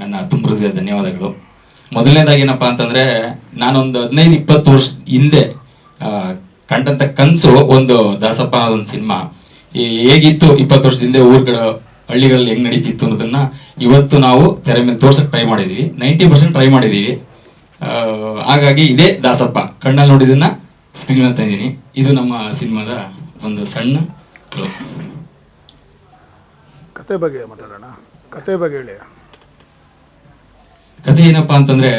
ನನ್ನ ತುಂಬ ಹೃದಯ ಧನ್ಯವಾದಗಳು. ಮೊದಲನೇದಾಗಿ ಏನಪ್ಪಾ ಅಂತಂದ್ರೆ, ನಾನೊಂದು 15-20 ವರ್ಷ ಹಿಂದೆ ಕಂಡಂತ ಕನಸು ಒಂದು ದಾಸಪ್ಪ ಒಂದು ಸಿನಿಮಾ ಹೇಗಿತ್ತು 20 ವರ್ಷದ ಹಿಂದೆ ಊರುಗಳು ಹಳ್ಳಿಗಳಲ್ಲಿ ಹೆಂಗ್ ನಡೀತಿತ್ತು ಅನ್ನೋದನ್ನ ಇವತ್ತು ನಾವು ತೆರೆ ಮೇಲೆ ತೋರ್ಸಕ್ ಟ್ರೈ ಮಾಡಿದೀವಿ. 90% ಟ್ರೈ ಮಾಡಿದೀವಿ. ಹಾಗಾಗಿ ಇದೇ ದಾಸಪ್ಪ ಕಣ್ಣಲ್ಲಿ ನೋಡಿದನ್ನ ಸ್ಕ್ರೀನ್ ಅಂತ ಇದ್ದೀನಿ. ಇದು ನಮ್ಮ ಸಿನಿಮಾದ ಒಂದು ಸಣ್ಣ ಕ್ಲೂ. ಕತೆ ಬಗ್ಗೆ ಮಾತಾಡೋಣ. ಕತೆ ಬಗ್ಗೆ ಹೇಳಿ. ಕತೆ ಏನಪ್ಪಾ ಅಂತಂದ್ರೆ,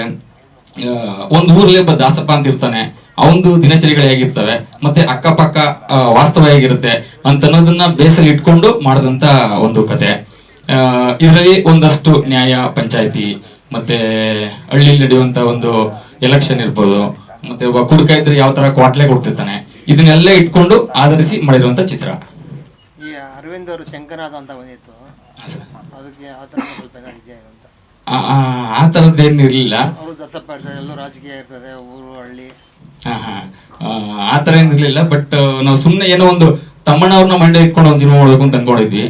ಒಂದು ಊರಲ್ಲಿ ಒಬ್ಬ ದಾಸಪ್ಪ ಅಂತ ಇರ್ತಾನೆ. ಅವನದು ದಿನಚರಿಗಳು ಹೇಗಿರ್ತವೆ ಮತ್ತೆ ಅಕ್ಕಪಕ್ಕ ವಾಸ್ತವ ಹೇಗಿರುತ್ತೆ ಅಂತ ಅನ್ನೋದನ್ನ ಬೇಸಲ್ಲಿ ಇಟ್ಕೊಂಡು ಮಾಡದಂತ ಒಂದು ಕತೆ. ಇದರಲ್ಲಿ ಒಂದಷ್ಟು ನ್ಯಾಯ, ಪಂಚಾಯತಿ ಮತ್ತೆ ಹಳ್ಳಿಲಿ ನಡೆಯುವಂತ ಒಂದು ಎಲೆಕ್ಷನ್ ಇರ್ಬೋದು, ಮತ್ತೆ ಒಬ್ಬ ಕುಡುಕ ಇದ್ರೆ ಯಾವ ತರ ಕ್ವಾಟ್ಲೆ ಕೊಡ್ತಿರ್ತಾನೆ, ಇದನ್ನೆಲ್ಲ ಇಟ್ಕೊಂಡು ಆಧರಿಸಿ ಮಾಡಿರುವಂತ ಚಿತ್ರ. ಈ ಅರವಿಂದ್ ಅವರು ಶಂಕರನಾಥ ಅಂತ ಬಂದಿತ್ತು, ಅದಕ್ಕೆ ಆ ಥರ ಸ್ವಲ್ಪ ಇದೆಯಾ ಅಂತ. ಆ ಥರದ್ದೇನು ಇರಲಿಲ್ಲ. ಅವರು ದಸಪ್ಪ ಇರ್ತಾರೆ, ಎಲ್ಲೂ ರಾಜಕೀಯ ಇರ್ತದೆ, ಊರು ಹಳ್ಳಿ. ಆ ಥರ ಏನಿರಲಿಲ್ಲ. ಬಟ್ ನಾವು ಸುಮ್ಮನೆ ಏನೋ ಒಂದು ತಮ್ಮಣ್ಣವ್ರನ್ನ ಮಂಡ್ಯ ಇಟ್ಕೊಂಡು ಒಂದು ಸಿನಿಮಾ ಮಾಡ್ಬೇಕು ಅಂತ ಅನ್ಕೊಂಡಿದ್ವಿ.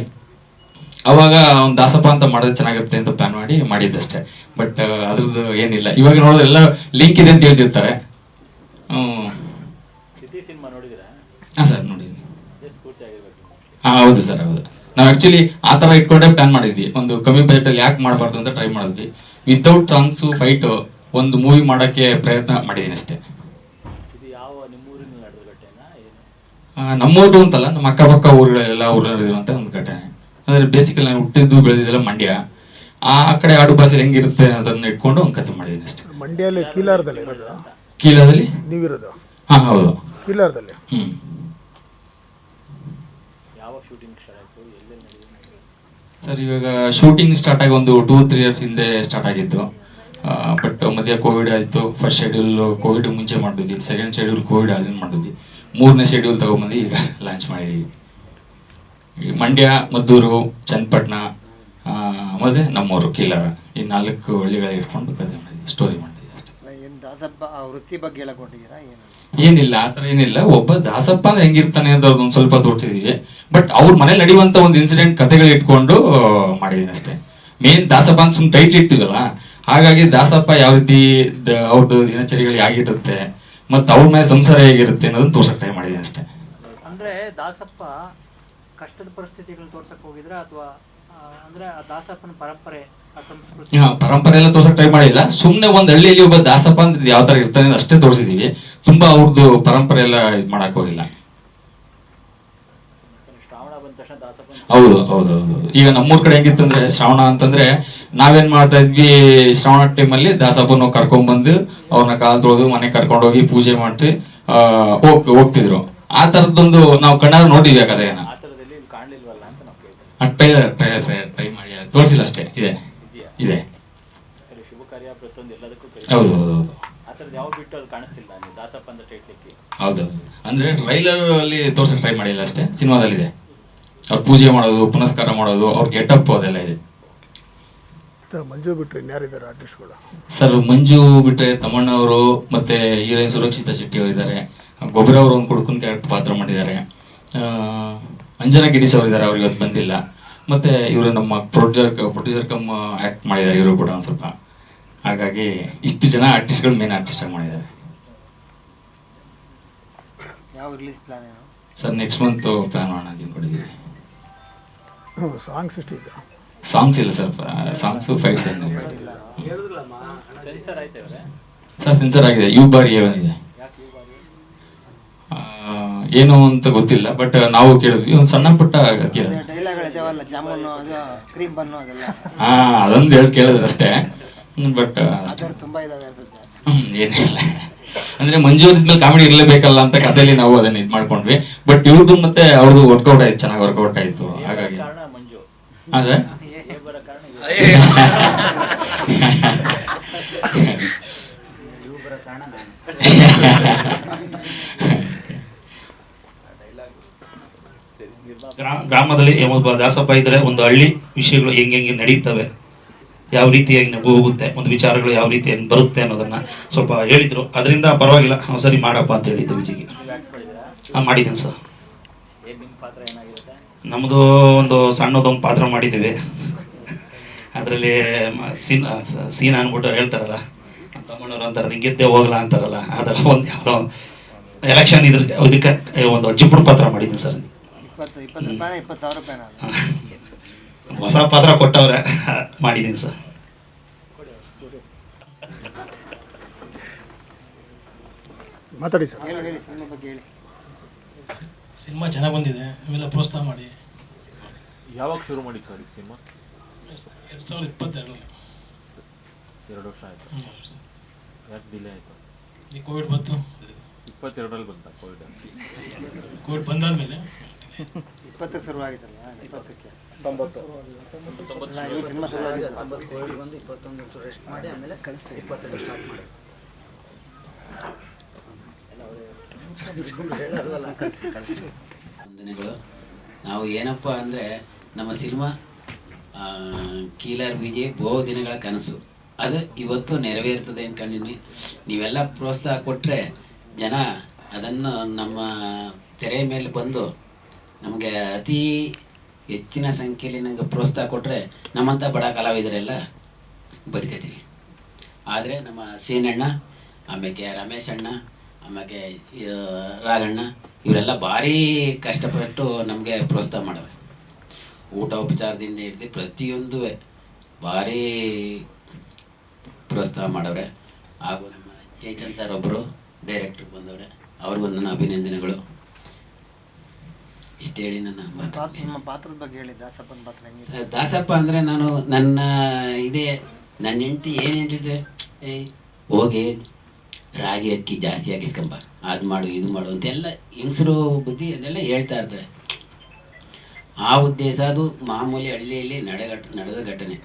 ಅವಾಗ ಒಂದು ದಾಸಪ್ಪ ಅಂತ ಮಾಡೋದು ಚೆನ್ನಾಗಿರುತ್ತೆ ಅಂತ ಪ್ಲಾನ್ ಮಾಡಿ ಮಾಡಿದ್ದಷ್ಟೇ. ಬಟ್ ಅದ್ರದ್ದು ಏನಿಲ್ಲ. ಇವಾಗ ನೋಡಿದ್ರೆ ಎಲ್ಲ ಲಿಂಕ್ ಇದೆ ಅಂತ ಹೇಳ್ತಿರ್ತಾರೆ. ಹಾಂ ಸರ್, ನೋಡಿದ್ವಿ. ಹೌದು ಸರ್, ಹೌದು. ನಾವು ಆಕ್ಚುಲಿ ಆ ಥರ ಇಟ್ಕೊಂಡೆ ಪ್ಲಾನ್ ಮಾಡಿದ್ವಿ. ಒಂದು ಕಮ್ಮಿ ಬಜೆಟಲ್ಲಿ ಯಾಕೆ ಮಾಡಬಾರ್ದು ಅಂತ ಟ್ರೈ ಮಾಡಿದ್ವಿ. ವಿತೌಟ್ ಸಾಂಗ್ಸು ಫೈಟು ಒಂದು ಮೂವಿ ಮಾಡೋಕ್ಕೆ ಪ್ರಯತ್ನ ಮಾಡಿದ್ದೀನಿ ಅಷ್ಟೇ. ನಮ್ಮೂರು ಅಂತಲ್ಲ, ನಮ್ಮ ಅಕ್ಕಪಕ್ಕ ಊರುಗಳೆಲ್ಲ ಊರಲ್ಲಿರುವಂಥ ಒಂದು ಘಟನೆ. ಅಂದರೆ ಬೇಸಿಕಲಿ ನಾನು ಹುಟ್ಟಿದ್ದು ಬೆಳೆದಿದ್ದೆಲ್ಲ ಮಂಡ್ಯ. ಆ ಕಡೆ ಆಡು ಭಾಷೆ ಹೆಂಗಿರುತ್ತೆ ಅನ್ನೋದನ್ನ ಇಟ್ಕೊಂಡು ಒಂದು ಕತೆ ಮಾಡಿದ್ದೀನಿ ಅಷ್ಟೇ. ಮಂಡ್ಯಲ್ಲಿ ಕೀಲಾರದಲ್ಲಿ ಇರೋದು? ಕೀಲಾದಲ್ಲಿ ನೀವಿರೋದು? ಹಾಂ, ಹೌದು, ಕೀಲಾರದಲ್ಲಿ. ಸರ್, ಇವಾಗ ಶೂಟಿಂಗ್ ಸ್ಟಾರ್ಟ್ ಆಗಿ ಒಂದು 2-3 ಇಯರ್ಸ್ ಹಿಂದೆ ಸ್ಟಾರ್ಟ್ ಆಗಿದ್ದು. ಬಟ್ ಮಧ್ಯ ಕೋವಿಡ್ ಆಯಿತು. ಫಸ್ಟ್ ಶೆಡ್ಯೂಲ್ ಕೋವಿಡ್ ಮುಂಚೆ ಮಾಡಿದ್ವಿ, ಸೆಕೆಂಡ್ ಶೆಡ್ಯೂಲ್ ಕೋವಿಡ್ ಆದ್ಮೇಲೆ ಮಾಡಿದ್ವಿ, 3ನೇ ಶೆಡ್ಯೂಲ್ ತಗೊಂಬಂದು ಈಗ ಲಾಂಚ್ ಮಾಡಿದ್ದೀವಿ. ಮಂಡ್ಯ, ಮದ್ದೂರು, ಚನ್ನಪಟ್ಟಣ ಮತ್ತೆ ನಮ್ಮೂರು ಕೀಲಾರ, ಈ 4 ಹಳ್ಳಿಗಳ ಇಟ್ಕೊಂಡು ಕತೆ ಮಾಡಿದ್ವಿ, ಸ್ಟೋರಿ ಮಾಡಿದ್ವಿ. ದಾಸಪ್ಪ ವೃತ್ತಿ ಬಗ್ಗೆ ಹೇಳಕೊಂಡಿದ್ದೀರಾ? ಏನಿಲ್ಲ, ಆ ಥರ ಏನಿಲ್ಲ. ಒಬ್ಬ ದಾಸಪ್ಪ ಅಂದ್ರೆ ಹೆಂಗಿರ್ತಾನೆ ಅಂತ ಒಂದು ಸ್ವಲ್ಪ ತೋರಿಸಿದೀವಿ. ಬಟ್ ಅವ್ರ ಮನೇಲಿ ನಡೆಯುವಂತ ಒಂದು ಇನ್ಸಿಡೆಂಟ್ ಕತೆಗಳು ಇಟ್ಕೊಂಡು ಮಾಡಿದೀನಿ ಅಷ್ಟೇ. ಮೇನ್ ದಾಸಪ್ಪ ಅಂತ ಸುಮ್ಮನೆ ಟೈಟ್ಲ್ ಇಟ್ಟಿವಲ್ಲ, ಹಾಗಾಗಿ ದಾಸಪ್ಪ ಯಾವ ರೀತಿ ಅವ್ರದ್ದು ದಿನಚರಿಗಳು ಹೇಗಿರುತ್ತೆ ಮತ್ತೆ ಅವ್ರ ಮೇಲೆ ಸಂಸಾರ ಹೇಗಿರುತ್ತೆ ಅನ್ನೋದನ್ನ ತೋರ್ಸಕ್ ಟ್ರೈ ಮಾಡಿದೀನಿ ಅಷ್ಟೇ. ಅಂದ್ರೆ ದಾಸಪ್ಪ ಕಷ್ಟದ ಪರಿಸ್ಥಿತಿಗಳನ್ನ ತೋರ್ಸಕ್ ಹೋಗಿದ್ರ ಅಥವಾ ಅಂದ್ರೆ ಆ ದಾಸಪ್ಪನ ಪರಂಪರೆ, ಪರಂಪರೆ ಎಲ್ಲ ತೋರ್ಸಕ್ ಟ್ರೈ ಮಾಡಿಲ್ಲ. ಸುಮ್ನೆ ಒಂದ್ ಹಳ್ಳಿಯಲ್ಲಿ ಒಬ್ಬ ದಾಸಪ್ಪ ಅಂದ್ರೆ ಯಾವ ತರ ಇರ್ತಾನೆ ಅಷ್ಟೇ ತೋರಿಸಿದೀವಿ. ತುಂಬಾ ಅವ್ರದ್ದು ಪರಂಪರೆ ಎಲ್ಲ ಇದ್ ಮಾಡಕ್ ಹೋಗಿಲ್ಲ. ಹೌದು ಹೌದು ಹೌದು. ಈಗ ನಮ್ಮೂರ್ ಕಡೆ ಹೆಂಗಿತ್ತಂದ್ರೆ, ಶ್ರಾವಣ ಅಂತಂದ್ರೆ ನಾವೇನ್ ಮಾಡ್ತಾ ಇದ್ವಿ, ಶ್ರಾವಣ ಟೈಮಲ್ಲಿ ದಾಸಪ್ಪನ ಕರ್ಕೊಂಡ್ಬಂದು ಅವ್ರನ್ನ ಕಾಲ್ ತೊಳೆದು ಮನೆ ಕರ್ಕೊಂಡೋಗಿ ಪೂಜೆ ಮಾಡಿ ಹೋಗ್ತಿದ್ರು. ಆ ತರದೊಂದು ನಾವು ಕಣ್ಣಾರ ನೋಡಿದ್ವಿ ಆ ಕಥೆಯನ್ನ. ಟ್ರೈ ಮಾಡಿ ತೋರಿಸಿಲ್ಲ ಅಷ್ಟೇ. ಇದೆ ಇದೆ. ಹೌದು ಹೌದು ಹೌದು. ಅಂದ್ರೆ ಟ್ರೈಲರ್ ಅಲ್ಲಿ ತೋರ್ಸಕ್ ಟ್ರೈ ಮಾಡಿಲ್ಲ ಅಷ್ಟೇ, ಸಿನಿಮಾದಲ್ಲಿದೆ. ಅವ್ರು ಪೂಜೆ ಮಾಡೋದು, ಪುನಸ್ಕಾರ ಮಾಡೋದು, ಅವ್ರ ಗೆಟಪ್ ಅದೆಲ್ಲ ಇದೆ. ಮಂಜು ಬಿಟ್ರೆ ಇನ್ಯಾರಿದ್ದಾರೆ ಆರ್ಟಿಸ್ಟ್ಗಳು? ಸರ್, ಮಂಜು ಬಿಟ್ರೆ ತಮ್ಮಣ್ಣ ಅವರು ಮತ್ತೆ ಹೀರೋಯಿನ್ ಸುರಕ್ಷಿತಾ ಶೆಟ್ಟಿ ಅವರಿದ್ದಾರೆ. ಗೊಬ್ಬರ ಅವರು ಒಂದು ಕುಡುಕನ್ ಕ್ಯಾರೆಕ್ಟರ್ ಪಾತ್ರ ಮಾಡಿದ್ದಾರೆ. ಅಂಜನಾ ಗಿರೀಶ್ ಅವರಿದ್ದಾರೆ, ಅವ್ರಿಗೆ ಇವತ್ತು ಬಂದಿಲ್ಲ. ಮತ್ತೆ ಇವರು ನಮ್ಮ ಪ್ರೊಡ್ಯೂಸರ್ ಕಮ್ ಆಕ್ಟ್ ಮಾಡಿದ್ದಾರೆ, ಇವರು ಕೂಡ ಒಂದು ಸ್ವಲ್ಪ. ಹಾಗಾಗಿ ಇಷ್ಟು ಜನ ಆರ್ಟಿಸ್ಟ್ಗಳು ಮೇನ್ ಆರ್ಟಿಸ್ಟ್ ಆಗಿ ಮಾಡಿದ್ದಾರೆ. ಸರ್, ನೆಕ್ಸ್ಟ್ ಮಂತ್ ಪ್ಲಾನ್ ಮಾಡೋಣ ಅಂದ್ಕೊಂಡಿದ್ದೀವಿ. ಸಾಂಗ್ಸ್ ಎಷ್ಟಿದೆ? ಸಾಂಗ್ಸ್ ಇಲ್ಲ sir, songs fights sir, sensor ಆಗಿದೆ. ಯು ಬಾರಿ ಏನಿದೆ ಏನು ಅಂತ ಗೊತ್ತಿಲ್ಲ, ಬಟ್ ನಾವು ಕೇಳಿದ್ವಿ. ಒಂದು ಸಣ್ಣ ಪುಟ್ಟ ಅದೊಂದು ಹೇಳಿ ಕೇಳಿದ್ರೆ ಅಷ್ಟೇ. ಬಟ್ ಏನಿಲ್ಲ, ಅಂದ್ರೆ ಮಂಜು ಅವ್ರಿದ್ಮೇಲೆ ಕಾಮಿಡಿ ಇರಲೇಬೇಕಲ್ಲ ಅಂತ ಕಥೆಯಲ್ಲಿ ನಾವು ಅದನ್ನ ಇದು ಮಾಡ್ಕೊಂಡ್ವಿ. ಬಟ್ ಇವ್ರದ್ದು ಮತ್ತೆ ಅವ್ರದ್ದು ವರ್ಕೌಟ್ ಆಯ್ತು, ಚೆನ್ನಾಗಿ ವರ್ಕೌಟ್ ಆಯ್ತು. ಹಾಗಾಗಿ ಹಾ ಸರ್, ಗ್ರಾಮದಲ್ಲಿ ಒಬ್ಬ ದಾಸಪ್ಪ ಇದ್ರೆ ಒಂದು ಹಳ್ಳಿ ವಿಷಯಗಳು ಹೆಂಗೆ ನಡೀತವೆ, ಯಾವ ರೀತಿಯಾಗಿ ನಗು ಹೋಗುತ್ತೆ, ಒಂದು ವಿಚಾರಗಳು ಯಾವ ರೀತಿಯಾಗಿ ಬರುತ್ತೆ ಅನ್ನೋದನ್ನ ಸ್ವಲ್ಪ ಹೇಳಿದ್ರು. ಅದರಿಂದ ಪರವಾಗಿಲ್ಲ, ಸರಿ ಮಾಡಪ್ಪ ಅಂತ ಹೇಳಿದ್ದು ವಿಜಿಗೆ. ಮಾಡಿದ್ದೀನಿ ಸರ್. ನಮ್ಮದು ಒಂದು ಸಣ್ಣದೊಂದು ಪಾತ್ರ ಮಾಡಿದ್ದೀವಿ. ಅದು ಅದರಲ್ಲಿ ಸೀನ್ ಅಂದ್ಬಿಟ್ಟು ಹೇಳ್ತಾರಲ್ಲ, ತಮ್ಮಣ್ಣವ್ರು ಅಂತಾರೆ ನಿಂಗೆದ್ದೆ ಹೋಗಲ್ಲ ಅಂತಾರಲ್ಲ, ಅದರ ಒಂದು ಯಾವುದೋ ಎಲೆಕ್ಷನ್ ಇದಕ್ಕೆ ಒಂದು ಅಜ್ಜಿಪುರ ಪಾತ್ರ ಮಾಡಿದ್ದೀನಿ ಸರ್. 20 ರೂಪಾಯಿ 20,000 ರೂಪಾಯಿನ ಅದು? ಹೊಸ ಪಾತ್ರ ಕೊಟ್ಟವ್ರೆ, ಮಾಡಿದ್ದೀನಿ ಸರ್. ಮಾತಾಡಿ ಸರ್. ಹೇಳಿ ಸಿನಿಮಾ ಬಗ್ಗೆ ಹೇಳಿ. ಸಿನಿಮಾ ಚೆನ್ನಾಗಿ ಬಂದಿದೆ, ಆಮೇಲೆ ಪ್ರೋತ್ಸಾಹ ಮಾಡಿ. ಯಾವಾಗ ಶುರು ಮಾಡಿದ್ದು ಸರ್ ಸಿನಿಮಾ? 2022 2 ವರ್ಷ ಆಯಿತು. ಯಾಕೆ ಡಿಲೇ ಆಯಿತು? ಈ ಕೋವಿಡ್ ಬಂತು. 22ರಲ್ಲಿ ಬಂತ ಕೋವಿಡ್? ಕೋವಿಡ್ ಬಂದಾದ್ಮೇಲೆ 20ಕ್ಕೆ ಶುರುವಾಗಿತ್ತಲ್ಲ, 20ಕ್ಕೆ ಸಿನಿಮಾ ಶುರುವಾಗಿದೆ. 90 ಕೋವಿಡ್ ಬಂದು 21 ವರ್ಷ ರೆಸ್ಟ್ ಮಾಡಿ ಆಮೇಲೆ ಕಳಿಸ್ತೀವಿ 22 ಸ್ಟಾರ್ಟ್ ಮಾಡಿ. ವಂದನೆಗಳು. ನಾವು ಏನಪ್ಪ ಅಂದರೆ ನಮ್ಮ ಸಿನಿಮಾ ಕೀಲರ್ ವಿಜಿ ಬಹು ದಿನಗಳ ಕನಸು, ಅದು ಇವತ್ತು ನೆರವೇರ್ತದೆ ಅಂದ್ಕೊಂಡಿನಿ. ನೀವೆಲ್ಲ ಪ್ರೋತ್ಸಾಹ ಕೊಟ್ಟರೆ ಜನ ಅದನ್ನು ನಮ್ಮ ತೆರೆ ಮೇಲೆ ಬಂದು ನಮಗೆ ಅತಿ ಹೆಚ್ಚಿನ ಸಂಖ್ಯೆಯಲ್ಲಿ ನನಗೆ ಪ್ರೋತ್ಸಾಹ ಕೊಟ್ಟರೆ ನಮ್ಮಂಥ ಬಡ ಕಲಾವಿದರೆಲ್ಲ ಬದುಕತೀವಿ. ಆದರೆ ನಮ್ಮ ಸೀನಣ್ಣ, ಆಮೇಲೆ ರಮೇಶ್ ಅಣ್ಣ, ಆಮೇಲೆ ರಾಘಣ್ಣ ಇವರೆಲ್ಲ ಭಾರಿ ಕಷ್ಟಪಟ್ಟು ನಮಗೆ ಪ್ರೋತ್ಸಾಹ ಮಾಡವ್ರೆ. ಊಟ ಉಪಚಾರದಿಂದ ಹಿಡಿದು ಪ್ರತಿಯೊಂದು ಭಾರಿ ಪ್ರೋತ್ಸಾಹ ಮಾಡವ್ರೆ. ಹಾಗೂ ನಮ್ಮ ಚೈತನ್ ಸರ್ ಒಬ್ಬರು ಡೈರೆಕ್ಟ್ರ್ ಬಂದವ್ರೆ, ಅವ್ರಿಗೂ ನನ್ನ ಅಭಿನಂದನೆಗಳು. ಇಷ್ಟು ಹೇಳಿ ನನ್ನ ನಿಮ್ಮ ಪಾತ್ರದ ಬಗ್ಗೆ ಹೇಳಿ. ದಾಸಪ್ಪನ ಪಾತ್ರ ಹೆಂಗಿದೆ? ದಾಸಪ್ಪ ಅಂದರೆ ನಾನು ನನ್ನ ನನ್ನ ಹೆಂಡತಿ ಏನು ಹೇಳಿದ್ರೆ, ಹೋಗಿ ರಾಗಿ ಅಕ್ಕಿ ಜಾಸ್ತಿ ಹಾಕಿಸ್ಕೊಂಬ, ಅದು ಮಾಡು ಇದು ಮಾಡು ಅಂತೆಲ್ಲ ಹೆಂಗಸರು ಬುದ್ಧಿ ಅದೆಲ್ಲ ಹೇಳ್ತಾ ಇರ್ತಾರೆ. ಆ ಉದ್ದೇಶ ಅದು ಮಾಮೂಲಿ ಹಳ್ಳಿಯಲ್ಲಿ ನಡೆದ ಘಟನೆ.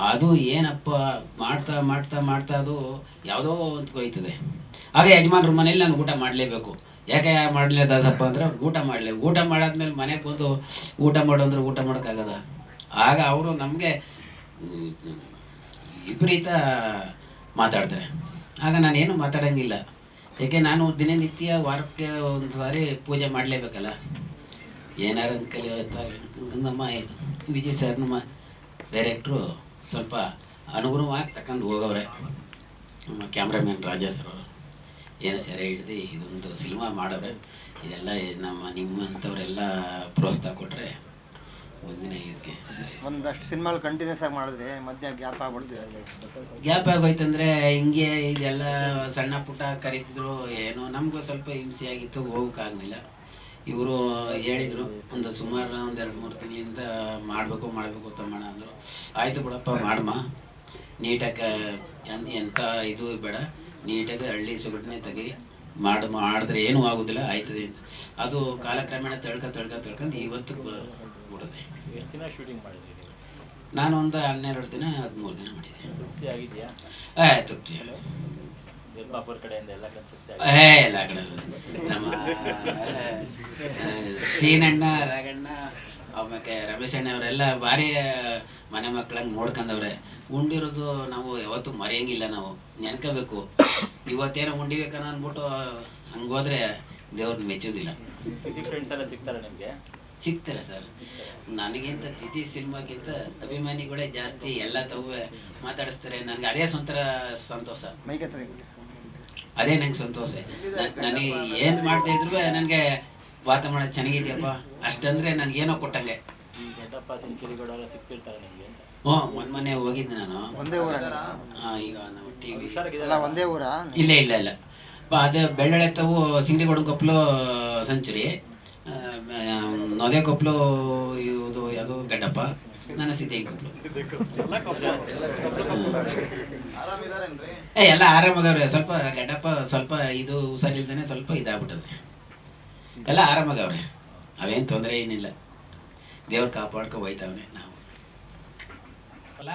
ಅದು ಏನಪ್ಪ ಮಾಡ್ತಾ ಮಾಡ್ತಾ ಮಾಡ್ತಾ ಅದು ಯಾವುದೋ ಅಂತ ಹೋಯ್ತದೆ. ಆಗ ಯಜಮಾನ್ರ ಮನೇಲಿ ನಾನು ಊಟ ಮಾಡಲೇಬೇಕು. ಯಾಕೆ ಮಾಡಲೇ ದಾಸಪ್ಪ ಅಂದರೆ ಊಟ ಮಾಡಾದ್ಮೇಲೆ ಮನೆಗೆ ಬಂದು ಊಟ ಮಾಡು ಅಂದ್ರೆ ಊಟ ಮಾಡೋಕ್ಕಾಗದ. ಆಗ ಅವರು ನಮಗೆ ವಿಪರೀತ ಮಾತಾಡ್ತಾರೆ. ಆಗ ನಾನೇನು ಮಾತಾಡೋಂಗಿಲ್ಲ, ಏಕೆ ನಾನು ದಿನನಿತ್ಯ ವಾರಕ್ಕೆ ಒಂದು ಸಾರಿ ಪೂಜೆ ಮಾಡಲೇಬೇಕಲ್ಲ. ಏನಾರು ನಮ್ಮ ವಿಜಯ್ ಸರ್ ನಮ್ಮ ಡೈರೆಕ್ಟ್ರು ಸ್ವಲ್ಪ ಅನುಗುಣವಾಗಿ ತಗೊಂಡು ಹೋಗವ್ರೆ. ನಮ್ಮ ಕ್ಯಾಮ್ರಾಮನ್ ರಾಜಾ ಸರ್ ಅವರು ಏನೋ ಸೆರೆ ಹಿಡ್ದು ಇದೊಂದು ಸಿನಿಮಾ ಮಾಡವ್ರೆ. ಇದೆಲ್ಲ ನಿಮ್ಮಂಥವರೆಲ್ಲ ಪ್ರೋತ್ಸಾಹ ಕೊಟ್ಟರೆ ಒಂದಿನ ಇದಕ್ಕೆ ಸರಿ. ಒಂದಷ್ಟು ಸಿನಿಮಾಗಳು ಕಂಟಿನ್ಯೂಸ್ ಆಗಿ ಮಾಡಿದ್ರೆ ಮಧ್ಯ ಗ್ಯಾಪ್ ಆಗ್ಬಿಡ್ತೀವಿ. ಗ್ಯಾಪ್ ಆಗೋಯ್ತಂದರೆ ಹಿಂಗೆ ಇದೆಲ್ಲ ಸಣ್ಣ ಪುಟ್ಟ ಕರೀತಿದ್ರು, ಏನೋ ನಮಗೂ ಸ್ವಲ್ಪ ಹಿಂಸೆ ಆಗಿತ್ತು, ಹೋಗೋಕ್ಕಾಗಲಿಲ್ಲ. ಇವರು ಹೇಳಿದರು ಒಂದು ಸುಮಾರು ಒಂದು 2-3 ತಿಂಗಳಿಂದ ಮಾಡಬೇಕು ತಮ್ಮಣ್ಣ ಅಂದರು. ಆಯಿತು ಬಿಡಪ್ಪ ಮಾಡಮ್ಮ, ನೀಟಾಗಿ ಎಂಥ ಇದು ಬೇಡ, ನೀಟಾಗಿ ಹಳ್ಳಿ ಸುಗಡನೆ ತೆಗಿ ಮಾಡಿದ್ರೆ ಏನೂ ಆಗೋದಿಲ್ಲ, ಆಯ್ತದೆ ಅಂತ. ಅದು ಕಾಲಕ್ರಮೇಣ ತಳ್ಕೊಂಡು ಇವತ್ತು ಬಿಡೋದೆ. ಎಷ್ಟು ದಿನ ಶೂಟಿಂಗ್ ಮಾಡಿದ್ದೀರಿ? ನಾನು ಒಂದು 12 ದಿನ 13 ದಿನ ಮಾಡಿದ್ದೆ. ತೃಪ್ತಿ ಆಗಿದೆಯಾ? ತೃಪ್ತಿ. ನಿರ್ಮಾಪರ ಕಡೆಯಿಂದ ಎಲ್ಲ ತೃಪ್ತಿ ಎಲ್ಲ ಕಡೆ ನಮ್ಮ ಸೀನಣ್ಣ, ರಾಘಣ್ಣ, ಆಮೇಲೆ ರಮೇಶ್ ಅಣ್ಣ ಅವರೆಲ್ಲ ಭಾರಿ ಮನೆ ಮಕ್ಕಳಂಗೆ ನೋಡ್ಕೊಂಡವ್ರೆ. ಉಂಡಿರೋದು ನಾವು ಯಾವತ್ತೂ ಮರೆಯಂಗಿಲ್ಲ, ನಾವು ನೆನ್ಕೋಬೇಕು. ಇವತ್ತೇನೋ ಉಂಡಿಬೇಕನ್ನ ಅಂದ್ಬಿಟ್ಟು ಹಂಗೋದ್ರೆ ದೇವ್ರನ್ನ ಮೆಚ್ಚೋದಿಲ್ಲ. ಫ್ರೆಂಡ್ಸ್ ಎಲ್ಲ ಸಿಗ್ತಾರೆ ನಿಮಗೆ? ಸಿಗ್ತಾರೆ ಸರ್. ನನಗಿಂತ ತಿಥಿ ಸಿನಿಮಾಗಿಂತ ಅಭಿಮಾನಿಗಳೇ ಜಾಸ್ತಿ, ಎಲ್ಲ ತವೇ ಮಾತಾಡಿಸ್ತಾರೆ. ನನಗೆ ಅದೇ ಸಂತೋಷ, ಅದೇ ನಂಗೆ ಸಂತೋಷ. ನನಗೆ ಏನು ಮಾಡ್ತಾ ಇದ್ರು ನನಗೆ ವಾತಾವರಣ ಚೆನ್ನಾಗಿದೆಯಪ್ಪ ಅಷ್ಟಂದ್ರೆ ನನಗೇನೋ ಕೊಟ್ಟಂಗೆ. ದೊಡ್ಡಪ್ಪ ಸೆಂಚುರಿಗಳೆಲ್ಲ ಸಿಗ್ತಿರ್ತಾರೆ ನಿಮಗೆ? ಮೊನ್ನೆ ಹೋಗಿದ್ದೆ ನಾನು. ಒಂದೇ ಊರ? ಈಗ ನಾವು ಟಿವಿ ಒಂದೇ ಊರ? ಇಲ್ಲ ಅದು ಬೆಳ್ಳಳೆ ತಾವು ಸಿಂಗಡಿಗೌಡ ಕೊಪ್ಪಲು ಸೆಂಚುರಿ, ನೊದೆ ಕೊಪ್ಪಲು ಇದು ಯಾವುದು ಗಡ್ಡಪ್ಪ, ನನ್ನ ಸಿದ್ಧೇಂಗ ಕೊಪ್ಪಲು. ಎಲ್ಲ ಆರಾಮಾಗವ್ರೆ. ಸ್ವಲ್ಪ ಗಡ್ಡಪ್ಪ ಸ್ವಲ್ಪ ಇದು ಹುಷಾರಿಲ್ದಾನೆ ಸ್ವಲ್ಪ ಇದಾಗ್ಬಿಟ್ಟದೆ. ಎಲ್ಲ ಆರಾಮಾಗವ್ರೆ, ಅವೇನು ತೊಂದರೆ ಏನಿಲ್ಲ. ದೇವ್ರು ಕಾಪಾಡ್ಕೊ ಹೋಯ್ತವನೆ. ನಾವು ಅಲ್ಲ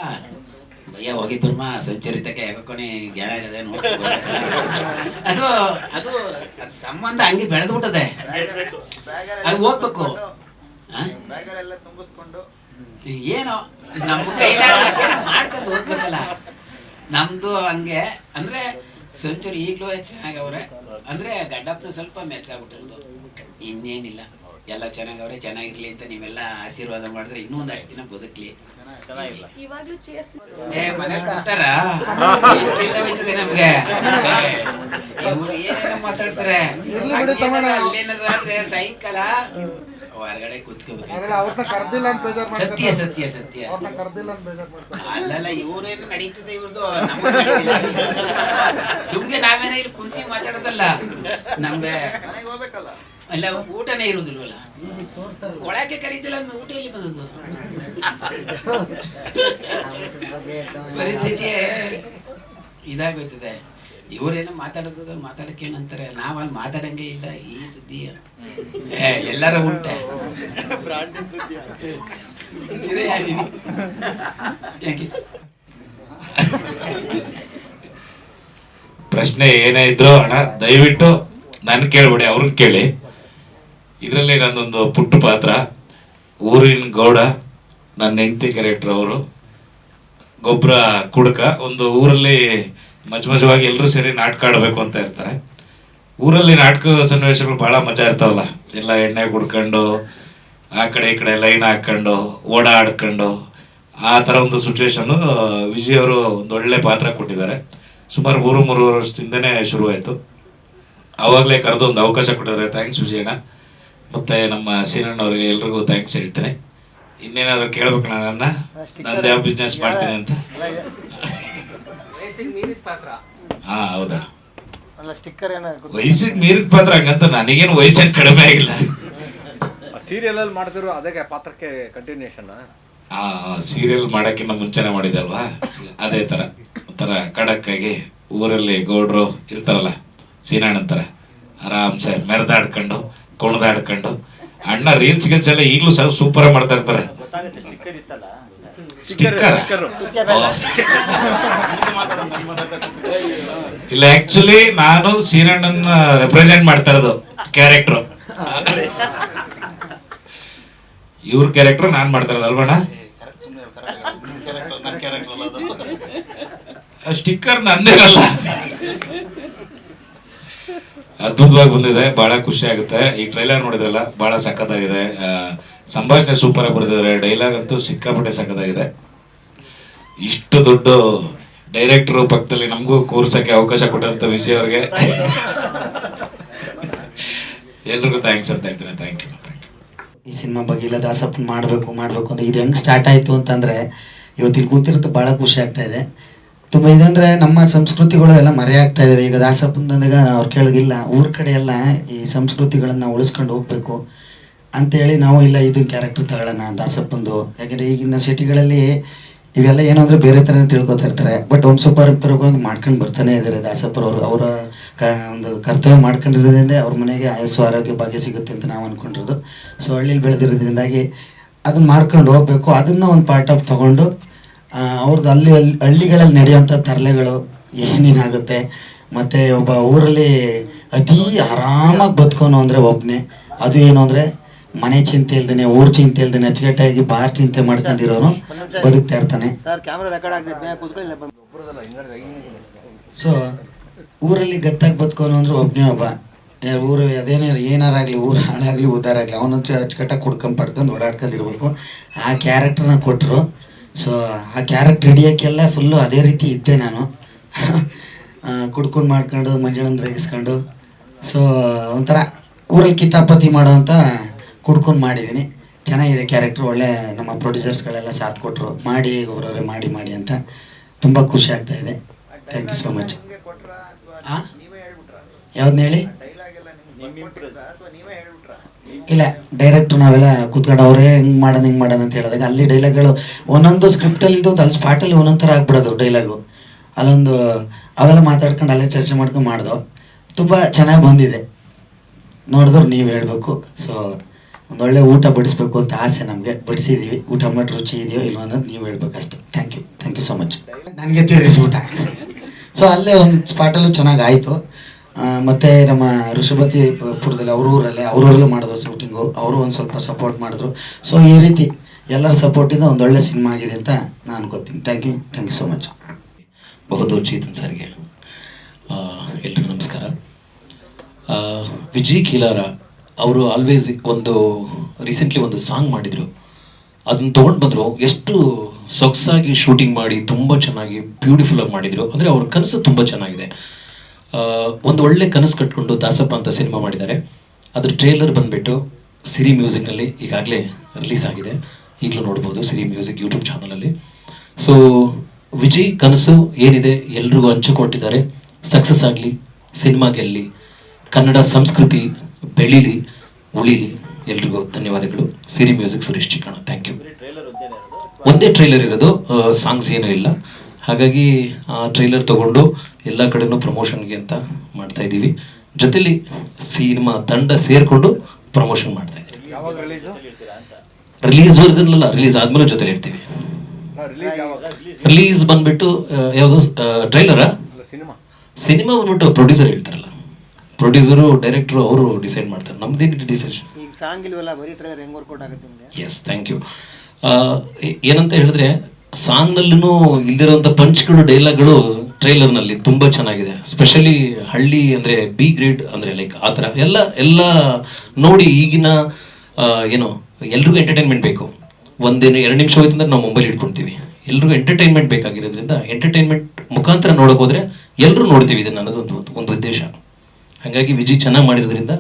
ಭಯ್ಯ ಹೋಗಿದ್ದಮ್ಮ ಸೆಂಚುರಿ ತಕ್ಕ ಯಾಕೊನೆ ಗ್ಯಾರ ಆಗದೆ ಅದು ಅದು ಅದು ಸಂಬಂಧ ಹಂಗೆ ಬೆಳೆದ್ಬಿಟ್ಟದೆ. ಅದು ಹೋಗ್ಬೇಕು. ಏನೋ ನಮ್ಮ ಮಾಡ್ಕೊಂಡು ಹೋಗ್ಬೇಕಲ್ಲ. ನಮ್ದು ಹಂಗೆ ಅಂದ್ರೆ ಸೆಂಚುರಿ ಈಗಲೂ ಚೆನ್ನಾಗವ್ರೆ. ಅಂದ್ರೆ ಗಡ್ಡಪ್ಪನ ಸ್ವಲ್ಪ ಮೆತ್ಕಾಗ್ಬಿಟ್ಟಿರೋದು, ಇನ್ನೇನಿಲ್ಲ. ಎಲ್ಲ ಚೆನ್ನಾಗವ್ರೆ, ಚೆನ್ನಾಗಿರ್ಲಿ ಅಂತ ನೀವೆಲ್ಲ ಆಶೀರ್ವಾದ ಮಾಡಿದ್ರೆ ಇನ್ನೂ ಒಂದಷ್ಟು ದಿನ ಬದುಕ್ಲಿ. ಏ ಮನೇಲಿ ಕೊಡ್ತಾರ ನಮ್ಗೆ ಏನೇನೋ ಮಾತಾಡ್ತಾರೆ. ಅಲ್ಲೇನಾದ್ರು ಆದ್ರೆ ಸಾಯಂಕಾಲ ಹೊರಗಡೆ ಕೂತ್ಕೋಬೇಕು. ಸತ್ಯ ಸತ್ಯ ಸತ್ಯ. ಅಲ್ಲಲ್ಲ ಇವ್ರೇನು ನಡೀತದೆ ಇವ್ರದ್ದು, ಸುಮ್ಗೆ ನಾವೇನ ಇಲ್ಲಿ ಕುಂತಿ ಮಾತಾಡೋದಲ್ಲ. ನಮ್ಗೆ ಅಲ್ಲ ಊಟನೇ ಇರುದಿಲ್ವಲ್ಲ, ಒಳಕ್ಕೆ ಕರೀತಿಲ್ಲ ಅಂದ್ರೆ ಊಟ ಎಲ್ಲಿ ಬಂದದ್ದು? ಪರಿಸ್ಥಿತಿ ಇದಾಗೋಯ್ತದೆ. ಇವರೇನೋ ಮಾತಾಡಕ್ಕೇನಂತಾರೆ, ನಾವಲ್ಲಿ ಮಾತಾಡಂಗೆ ಇಲ್ಲ. ಈ ಸುದ್ದಿ ಎಲ್ಲರ ಉಂಟ ಪ್ರಶ್ನೆ ಏನೇ ಇದ್ರು ಅಣ್ಣ ದಯವಿಟ್ಟು ನನ್ ಕೇಳ್ಬೇಡಿ, ಅವ್ರನ್ನ ಕೇಳಿ. ಇದರಲ್ಲಿ ನನ್ನೊಂದು ಪುಟ್ಟ ಪಾತ್ರ, ಊರಿನ ಗೌಡ, ನನ್ನ ಹೆಂಡತಿ ಕ್ಯಾರೆಕ್ಟರ್. ಅವರು ಗೊಬ್ಬರ ಕುಡ್ಕ. ಒಂದು ಊರಲ್ಲಿ ಮಜವಾಗಿ ಎಲ್ಲರೂ ಸೇರಿ ನಾಟಕ ಆಡಬೇಕು ಅಂತ ಇರ್ತಾರೆ. ಊರಲ್ಲಿ ನಾಟಕ ಸನ್ನಿವೇಶಗಳು ಬಹಳ ಮಜಾ ಇರ್ತಾವಲ್ಲ, ಎಲ್ಲ ಎಣ್ಣೆ ಕುಡ್ಕೊಂಡು ಆ ಕಡೆ ಈ ಕಡೆ ಲೈನ್ ಹಾಕೊಂಡು ಓಡಾಡ್ಕೊಂಡು ಆ ಥರ ಒಂದು ಸಿಚುವೇಶನ್ ವಿಜಯ್ ಅವರು ಒಂದು ಒಳ್ಳೆ ಪಾತ್ರ ಕೊಟ್ಟಿದ್ದಾರೆ. ಸುಮಾರು 3 ವರ್ಷದಿಂದನೇ ಶುರುವಾಯಿತು. ಆವಾಗಲೇ ಕರೆದು ಒಂದು ಅವಕಾಶ ಕೊಟ್ಟಿದ್ದಾರೆ. ಥ್ಯಾಂಕ್ಸ್ ವಿಜಯಣ್ಣ. ಮತ್ತು ನಮ್ಮ ಸೀನಣ್ಣವ್ರಿಗೆ ಎಲ್ರಿಗೂ ಥ್ಯಾಂಕ್ಸ್ ಹೇಳ್ತೀನಿ. ಇನ್ನೇನಾದ್ರು ಕೇಳ್ಬೇಕು ನನ್ನ ನಂದು ಯಾವ ಬಿಸ್ನೆಸ್ ಮಾಡ್ತೀನಿ ಅಂತ. ಹಾಂ ಹೌದಣ್ಣ, ಸ್ಟಿಕ್ಕರ್ ವಯಸ್ಸಿಗೆ ಮೀರಿದ ಪಾತ್ರ ಹಂಗಂತ ನನಗೇನು ವಯಸ್ಸೇನು ಕಡಿಮೆ ಆಗಿಲ್ಲ. ಸೀರಿಯಲ್ ಅಲ್ಲಿ ಮಾಡ್ತಿರೋ ಅದೇ ಪಾತ್ರಕ್ಕೆ ಕಂಟಿನ್ಯೂಷನ್. ಸೀರಿಯಲ್ ಮಾಡೋಕ್ಕಿಂತ ಮುಂಚೆನೆ ಮಾಡಿದಲ್ವಾ, ಅದೇ ಥರ ಒಂಥರ ಖಡಕ್ ಆಗಿ ಊರಲ್ಲಿ ಗೌಡ್ರು ಇರ್ತಾರಲ್ಲ ಸೀನಣ್ಣಂತರ, ಆರಾಮ್ಸೆ ಮೆರೆದಾಡ್ಕೊಂಡು ಕುಣಿದಾಡ್ಕೊಂಡು. ಅಣ್ಣ ರೀಲ್ಸ್ ಗಿಲ್ಸ್ ಎಲ್ಲ ಈಗಲೂ ಸೂಪರ್ ಆಗಿ ಮಾಡ್ತಾ ಇರ್ತಾರೆ. ಇಲ್ಲ, ಆಕ್ಚುಲಿ ನಾನು ಸೀನಣ್ಣನ ರೆಪ್ರೆಸೆಂಟ್ ಮಾಡ್ತಾ ಇರೋದು ಕ್ಯಾರೆಕ್ಟರ್. ಇವ್ರ ಕ್ಯಾರೆಕ್ಟರ್ ನಾನ್ ಮಾಡ್ತಾ ಇರೋದು ಅಲ್ವಣ್ಣ? ಸ್ಟಿಕ್ಕರ್ ನಂದೇನಲ್ಲ. ಅದ್ಭುತವಾಗಿ ಬಂದಿದೆ, ಬಹಳ ಖುಷಿ ಆಗುತ್ತೆ. ಈ ಟ್ರೈಲರ್ ನೋಡಿದ್ರಲ್ಲ, ಬಹಳ ಸಖತ್ತಾಗಿದೆ. ಸಂಭಾಷಣೆ ಸೂಪರ್ ಆಗಿ ಬರೆದಿದ್ದಾರೆ. ಡೈಲಾಗ್ ಅಂತೂ ಸಿಕ್ಕಾಪಟ್ಟೆ ಸಖತ್ತಾಗಿದೆ. ಇಷ್ಟು ದೊಡ್ಡ ಡೈರೆಕ್ಟರ್ ಪಕ್ಕದಲ್ಲಿ ನಮಗೂ ಕೂರ್ಸಕ್ಕೆ ಅವಕಾಶ ಕೊಟ್ಟಂತ ವಿಜಯ್ ಅವ್ರಿಗೆ ಎಲ್ರಿಗೂ ಥ್ಯಾಂಕ್ಸ್ ಅಂತ ಹೇಳ್ತೀನಿ. Thank you. ಈ ಸಿನಿಮಾ ಬಗ್ಗೆ ಇಲ್ಲ ದಾಸಪ್ಪ ಮಾಡಬೇಕು ಅಂತ ಇದು ಹೆಂಗೆ ಸ್ಟಾರ್ಟ್ ಆಯಿತು ಅಂತಂದರೆ ಇವತ್ತು ಇಲ್ಲಿ ಕೂತಿರುತ್ತೆ ಭಾಳ ಖುಷಿ ಆಗ್ತಾ ಇದೆ. ತುಂಬ ಇದಂದರೆ ನಮ್ಮ ಸಂಸ್ಕೃತಿಗಳು ಎಲ್ಲ ಮರೆಯಾಗ್ತಾ ಇದ್ದಾವೆ. ಈಗ ದಾಸಪ್ಪಂದಾಗ ಅವ್ರು ಕೇಳಿಗಿಲ್ಲ, ಊರ ಕಡೆ ಎಲ್ಲ ಈ ಸಂಸ್ಕೃತಿಗಳನ್ನು ಉಳಿಸ್ಕೊಂಡು ಹೋಗಬೇಕು ಅಂತೇಳಿ ನಾವು ಇಲ್ಲ ಇದನ್ನ ಕ್ಯಾರೆಕ್ಟರ್ ತಗೊಳ್ಳೋಣ ದಾಸಪ್ಪಂದು. ಯಾಕೆಂದರೆ ಈಗಿನ ಸಿಟಿಗಳಲ್ಲಿ ಇವೆಲ್ಲ ಏನು ಅಂದರೆ ಬೇರೆ ಥರನೇ ತಿಳ್ಕೊತಾ ಇರ್ತಾರೆ. ಬಟ್ ವಂಶಪಾರಂಪರ್ಯವಾಗಿ ಮಾಡ್ಕೊಂಡು ಬರ್ತಾನೆ ಇದ್ದಾರೆ ದಾಸಪ್ಪರವರು. ಅವರ ಒಂದು ಕರ್ತವ್ಯ ಮಾಡ್ಕೊಂಡಿರೋದ್ರಿಂದ ಅವ್ರ ಮನೆಗೆ ಆಯಸ್ಸು ಆರೋಗ್ಯ ಭಾಗ್ಯ ಸಿಗುತ್ತೆ ಅಂತ ನಾವು ಅಂದ್ಕೊಂಡಿರೋದು. ಸೊ ಹಳ್ಳಿಲಿ ಬೆಳೆದಿರೋದ್ರಿಂದಾಗಿ ಅದನ್ನು ಮಾಡ್ಕೊಂಡು ಹೋಗಬೇಕು. ಅದನ್ನು ಒಂದು ಪಾರ್ಟ್ ಆಫ್ ತೊಗೊಂಡು ಅವ್ರದ್ದು ಹಳ್ಳಿಗಳಲ್ಲಿ ನಡೆಯುವಂಥ ತರಲೆಗಳು ಏನೇನಾಗುತ್ತೆ, ಮತ್ತು ಒಬ್ಬ ಊರಲ್ಲಿ ಅತೀ ಆರಾಮಾಗಿ ಬದುಕೋನು ಅಂದರೆ ಒಬ್ಬನೇ. ಅದು ಏನು ಅಂದರೆ ಮನೆ ಚಿಂತೆ ಇಲ್ದೇನೆ, ಊರು ಚಿಂತೆ ಇಲ್ದೇನೆ, ಅಚ್ಚುಕಟ್ಟಾಗಿ ಬಾರ್ ಚಿಂತೆ ಮಾಡ್ಕೊಂಡಿರೋನು ಬದುಕ್ತಾ ಇರ್ತಾನೆ. ಸೊ ಊರಲ್ಲಿ ಗತ್ತಾಗಿ ಬದುಕೋನು ಅಂದ್ರೆ ಒಬ್ಬನೇ ಒಬ್ಬ. ಊರು ಅದೇನೇ ಏನಾರಾಗಲಿ, ಊರು ಹಾಳಾಗಲಿ ಉದ್ದಾರಾಗಲಿ, ಅವನಂಚು ಅಚ್ಚುಕಟ್ಟಾಗಿ ಪಡ್ಕೊಂಡು ಓಡಾಡ್ಕೊಂಡಿರ್ಬೇಕು. ಆ ಕ್ಯಾರೆಕ್ಟರ್ನ ಕೊಟ್ಟರು. ಸೊ ಆ ಕ್ಯಾರೆಕ್ಟರ್ ಹಿಡಿಯೋಕ್ಕೆಲ್ಲ ಫುಲ್ಲು ಅದೇ ರೀತಿ ಇದ್ದೆ ನಾನು. ಕುಡ್ಕೊಂಡು ಮಾಡ್ಕೊಂಡು ಮಂಜಣ್ಣನ ರೇಗಿಸ್ಕೊಂಡು, ಸೊ ಒಂಥರ ಊರಲ್ಲಿ ಕಿತಾಪತಿ ಮಾಡೋ ಅಂತ ಕುಡ್ಕೊಂಡು ಮಾಡಿದ್ದೀನಿ. ಚೆನ್ನಾಗಿದೆ ಕ್ಯಾರೆಕ್ಟ್ರು. ಒಳ್ಳೆ ನಮ್ಮ ಪ್ರೊಡ್ಯೂಸರ್ಸ್ಗಳೆಲ್ಲ ಸಾಥ್ ಕೊಟ್ಟರು, ಮಾಡಿ ಒಬ್ಬರವ್ರೆ ಮಾಡಿ ಅಂತ. ತುಂಬ ಖುಷಿ ಆಗ್ತಾ ಇದೆ. Thank you so much. ಯಾವ್ದನ್ನ ಹೇಳಿ? ಇಲ್ಲ, ಡೈರೆಕ್ಟ್ರು ನಾವೆಲ್ಲ ಕೂತ್ಕೊಂಡು ಅವರೇ ಹಿಂಗೆ ಮಾಡೋಣ ಅಂತ ಹೇಳಿದಾಗ ಅಲ್ಲಿ ಡೈಲಾಗ್ಗಳು ಒಂದೊಂದು ಸ್ಕ್ರಿಪ್ಟಲ್ಲಿ ಇದ್ದು ಅಲ್ಲಿ ಸ್ಪಾಟಲ್ಲಿ ಒಂದೊಂದು ಥರ ಆಗ್ಬಿಡೋದು ಡೈಲಾಗು. ಅಲ್ಲೊಂದು ಅವೆಲ್ಲ ಮಾತಾಡ್ಕೊಂಡು ಅಲ್ಲೇ ಚರ್ಚೆ ಮಾಡ್ಕೊಂಡು ಮಾಡ್ದೋ. ತುಂಬ ಚೆನ್ನಾಗಿ ಬಂದಿದೆ. ನೋಡಿದ್ರು ನೀವು ಹೇಳಬೇಕು. ಸೊ ಒಂದೊಳ್ಳೆ ಊಟ ಬಡಿಸ್ಬೇಕು ಅಂತ ಆಸೆ ನಮಗೆ. ಬಡಿಸಿದ್ದೀವಿ. ಊಟ ಮಾಡಿ ರುಚಿ ಇದೆಯೋ ಇಲ್ವೋ ಅನ್ನೋದು ನೀವು ಹೇಳ್ಬೇಕಷ್ಟೆ. Thank you so much. ನನಗೆ ತೀರಿಸ್ಬಿಟ್ಟ. ಸೊ ಅಲ್ಲೇ ಒಂದು ಸ್ಪಾಟಲ್ಲೂ ಚೆನ್ನಾಗಿ ಆಯಿತು. ಮತ್ತು ನಮ್ಮ ಋಷಭತಿಪುರದಲ್ಲಿ ಅವ್ರೂರಲ್ಲೇ ಮಾಡೋದು ಶೂಟಿಂಗು. ಅವರು ಒಂದು ಸ್ವಲ್ಪ ಸಪೋರ್ಟ್ ಮಾಡಿದ್ರು. ಸೊ ಈ ರೀತಿ ಎಲ್ಲರ ಸಪೋರ್ಟಿಂದ ಒಂದೊಳ್ಳೆ ಸಿನಿಮಾ ಆಗಿದೆ ಅಂತ ನಾನು ಅನ್ಕೋತೀನಿ. Thank you so much. Bahadur Chetan ಸರ್ಗೆ ಎಲ್ರಿಗೂ ನಮಸ್ಕಾರ. ವಿಜಯ್ ಕೀಲಾರ ಅವರು ಆಲ್ವೇಸ್ ಒಂದು ರೀಸೆಂಟ್ಲಿ ಒಂದು ಸಾಂಗ್ ಮಾಡಿದರು, ಅದನ್ನು ತೊಗೊಂಡು ಬಂದರು. ಎಷ್ಟು ಸೊಗಸಾಗಿ ಶೂಟಿಂಗ್ ಮಾಡಿ ತುಂಬ ಚೆನ್ನಾಗಿ ಬ್ಯೂಟಿಫುಲ್ಲಾಗಿ ಮಾಡಿದರು. ಅಂದರೆ ಅವ್ರ ಕನಸು ತುಂಬ ಚೆನ್ನಾಗಿದೆ. ಒಂದು ಒಳ್ಳೆ ಕನಸು ಕಟ್ಕೊಂಡು ದಾಸಪ್ಪ ಅಂತ ಸಿನಿಮಾ ಮಾಡಿದ್ದಾರೆ. ಅದ್ರ ಟ್ರೇಲರ್ ಬಂದುಬಿಟ್ಟು ಸಿರಿ ಮ್ಯೂಸಿಕ್ನಲ್ಲಿ ಈಗಾಗಲೇ ರಿಲೀಸ್ ಆಗಿದೆ. ಈಗಲೂ ನೋಡ್ಬೋದು ಸಿರಿ ಮ್ಯೂಸಿಕ್ ಯೂಟ್ಯೂಬ್ ಚಾನಲಲ್ಲಿ. ಸೊ ವಿಜಯ್ ಕನಸು ಏನಿದೆ ಎಲ್ರಿಗೂ ಹಂಚಿಕೊಟ್ಟಿದ್ದಾರೆ. ಸಕ್ಸಸ್ ಆಗಲಿ, ಸಿನಿಮಾ ಗೆಲ್ಲಿ, ಕನ್ನಡ ಸಂಸ್ಕೃತಿ ಬೆಳೀಲಿ, ಉಳಿಲಿ. ಎಲ್ರಿಗೂ ಧನ್ಯವಾದಗಳು. Siri music Suresh Chikkanna. Thank you. ಒಂದೇ ಟ್ರೈಲರ್ ಇರೋದು, ಸಾಂಗ್ಸ್ ಏನೂ ಇಲ್ಲ. ಹಾಗಾಗಿ ಆ ಟ್ರೈಲರ್ ತೊಗೊಂಡು ಎಲ್ಲ ಕಡೆನೂ ಪ್ರಮೋಷನ್ಗೆ ಅಂತ ಮಾಡ್ತಾ ಇದ್ದೀವಿ. ಜೊತೆಲಿ ಸಿನಿಮಾ ತಂಡ ಸೇರಿಕೊಂಡು ಪ್ರಮೋಷನ್ ಮಾಡ್ತಾ ಇದ್ದೀವಿ. ರಿಲೀಸ್ವರೆಗಲ್ಲ, ರಿಲೀಸ್ ಆದ್ಮೇಲೆ ಜೊತೆಲಿ ಇರ್ತೀವಿ. ರಿಲೀಸ್ ಬಂದ್ಬಿಟ್ಟು ಯಾವುದು ಟ್ರೈಲರಾ? ಸಿನಿಮಾ ಬಂದ್ಬಿಟ್ಟು ಪ್ರೊಡ್ಯೂಸರ್ ಹೇಳ್ತಾರಲ್ಲ, ಪ್ರೊಡ್ಯೂಸರು ಡೈರೆಕ್ಟ್ರು ಅವರು ಡಿಸೈಡ್ ಮಾಡ್ತಾರೆ. ನಮ್ದೇನು ಡಿಸಿಷನ್. ಈಗ ಸಾಂಗ್ ಇಲ್ವಲ್ಲ, ಬರೀ ಟ್ರೈಲರ್ ಹೆಂಗ್ ವರ್ಕೌಟ್ ಆಗುತ್ತೆ ನಿಮಗೆ? Yes, thank you. ಏನಂತ ಹೇಳಿದ್ರೆ ಸಾಂಗ್ನಲ್ಲೂ ಇಲ್ದಿರೋಂಥ ಪಂಚ್ಗಳು, ಡೈಲಾಗ್ಗಳು ಟ್ರೈಲರ್ನಲ್ಲಿ ತುಂಬ ಚೆನ್ನಾಗಿದೆ. ಸ್ಪೆಷಲಿ ಹಳ್ಳಿ ಅಂದರೆ ಬಿ ಗ್ರೇಡ್ ಅಂದರೆ ಲೈಕ್ ಆ ಥರ ಎಲ್ಲ ನೋಡಿ. ಈಗಿನ ಏನೋ ಎಲ್ರಿಗೂ ಎಂಟರ್ಟೈನ್ಮೆಂಟ್ ಬೇಕು. ಒಂದೇನು 2 ನಿಮಿಷ ಹೋಯ್ತು ಅಂದ್ರೆ ನಾವು ಮೊಬೈಲ್ ಇಟ್ಕೊಳ್ತೀವಿ. ಎಲ್ರಿಗೂ ಎಂಟರ್ಟೈನ್ಮೆಂಟ್ ಬೇಕಾಗಿರೋದ್ರಿಂದ ಎಂಟರ್ಟೈನ್ಮೆಂಟ್ ಮುಖಾಂತರ ನೋಡೋಕೆ ಹೋದರೆ ಎಲ್ಲರೂ ನೋಡ್ತೀವಿ. ಇದನ್ನು ಅನ್ನೋದೊಂದು ಉದ್ದೇಶ. ಹಾಗಾಗಿ ವಿಜಯ್ ಚೆನ್ನಾಗಿ ಮಾಡಿರೋದ್ರಿಂದ.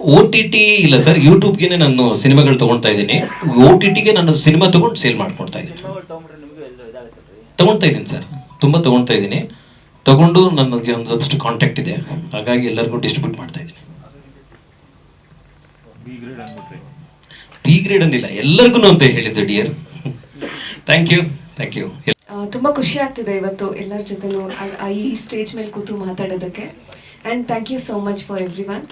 OTT ಇಲ್ಲ ಸರ್, ಯೂಟ್ಯೂಬ್ಗೆ ನಾನು ಸಿನಿಮಾಗಳು ತೊಗೊಳ್ತಾ ಇದ್ದೀನಿ. OTTಗೆ ನಾನು ಸಿನಿಮಾ ತೊಗೊಂಡು ಸೇಲ್ ಮಾಡ್ಕೊಳ್ತಾ ಇದ್ದೀನಿ. ತೊಗೊಳ್ತಾ ಇದ್ದೀನಿ ಸರ್, ತುಂಬ ತೊಗೊಳ್ತಾ ಇದ್ದೀನಿ. ತೊಗೊಂಡು ನನಗೆ ಒಂದಷ್ಟು ಕಾಂಟ್ಯಾಕ್ಟ್ ಇದೆ. ಹಾಗಾಗಿ ಎಲ್ಲರಿಗೂ ಡಿಸ್ಟ್ರಿಬ್ಯೂಟ್ ಮಾಡ್ತಾ ಇದ್ದೀನಿ. ಬಿ ಗ್ರೇಡ್ ಅನ್ನಿಲ್ಲ, ಎಲ್ಲರಿಗೂ ಅಂತ ಹೇಳಿದ್ದು ಡಿಯರ್. Thank you. ತುಂಬ ಖುಷಿ ಆಗ್ತಿದೆ ಇವತ್ತು ಎಲ್ಲರ ಜೊತೆನೂ ಈ ಸ್ಟೇಜ್ ಮೇಲೆ ಕೂತು ಮಾತಾಡೋದಕ್ಕೆ. And thank you so much for everyone.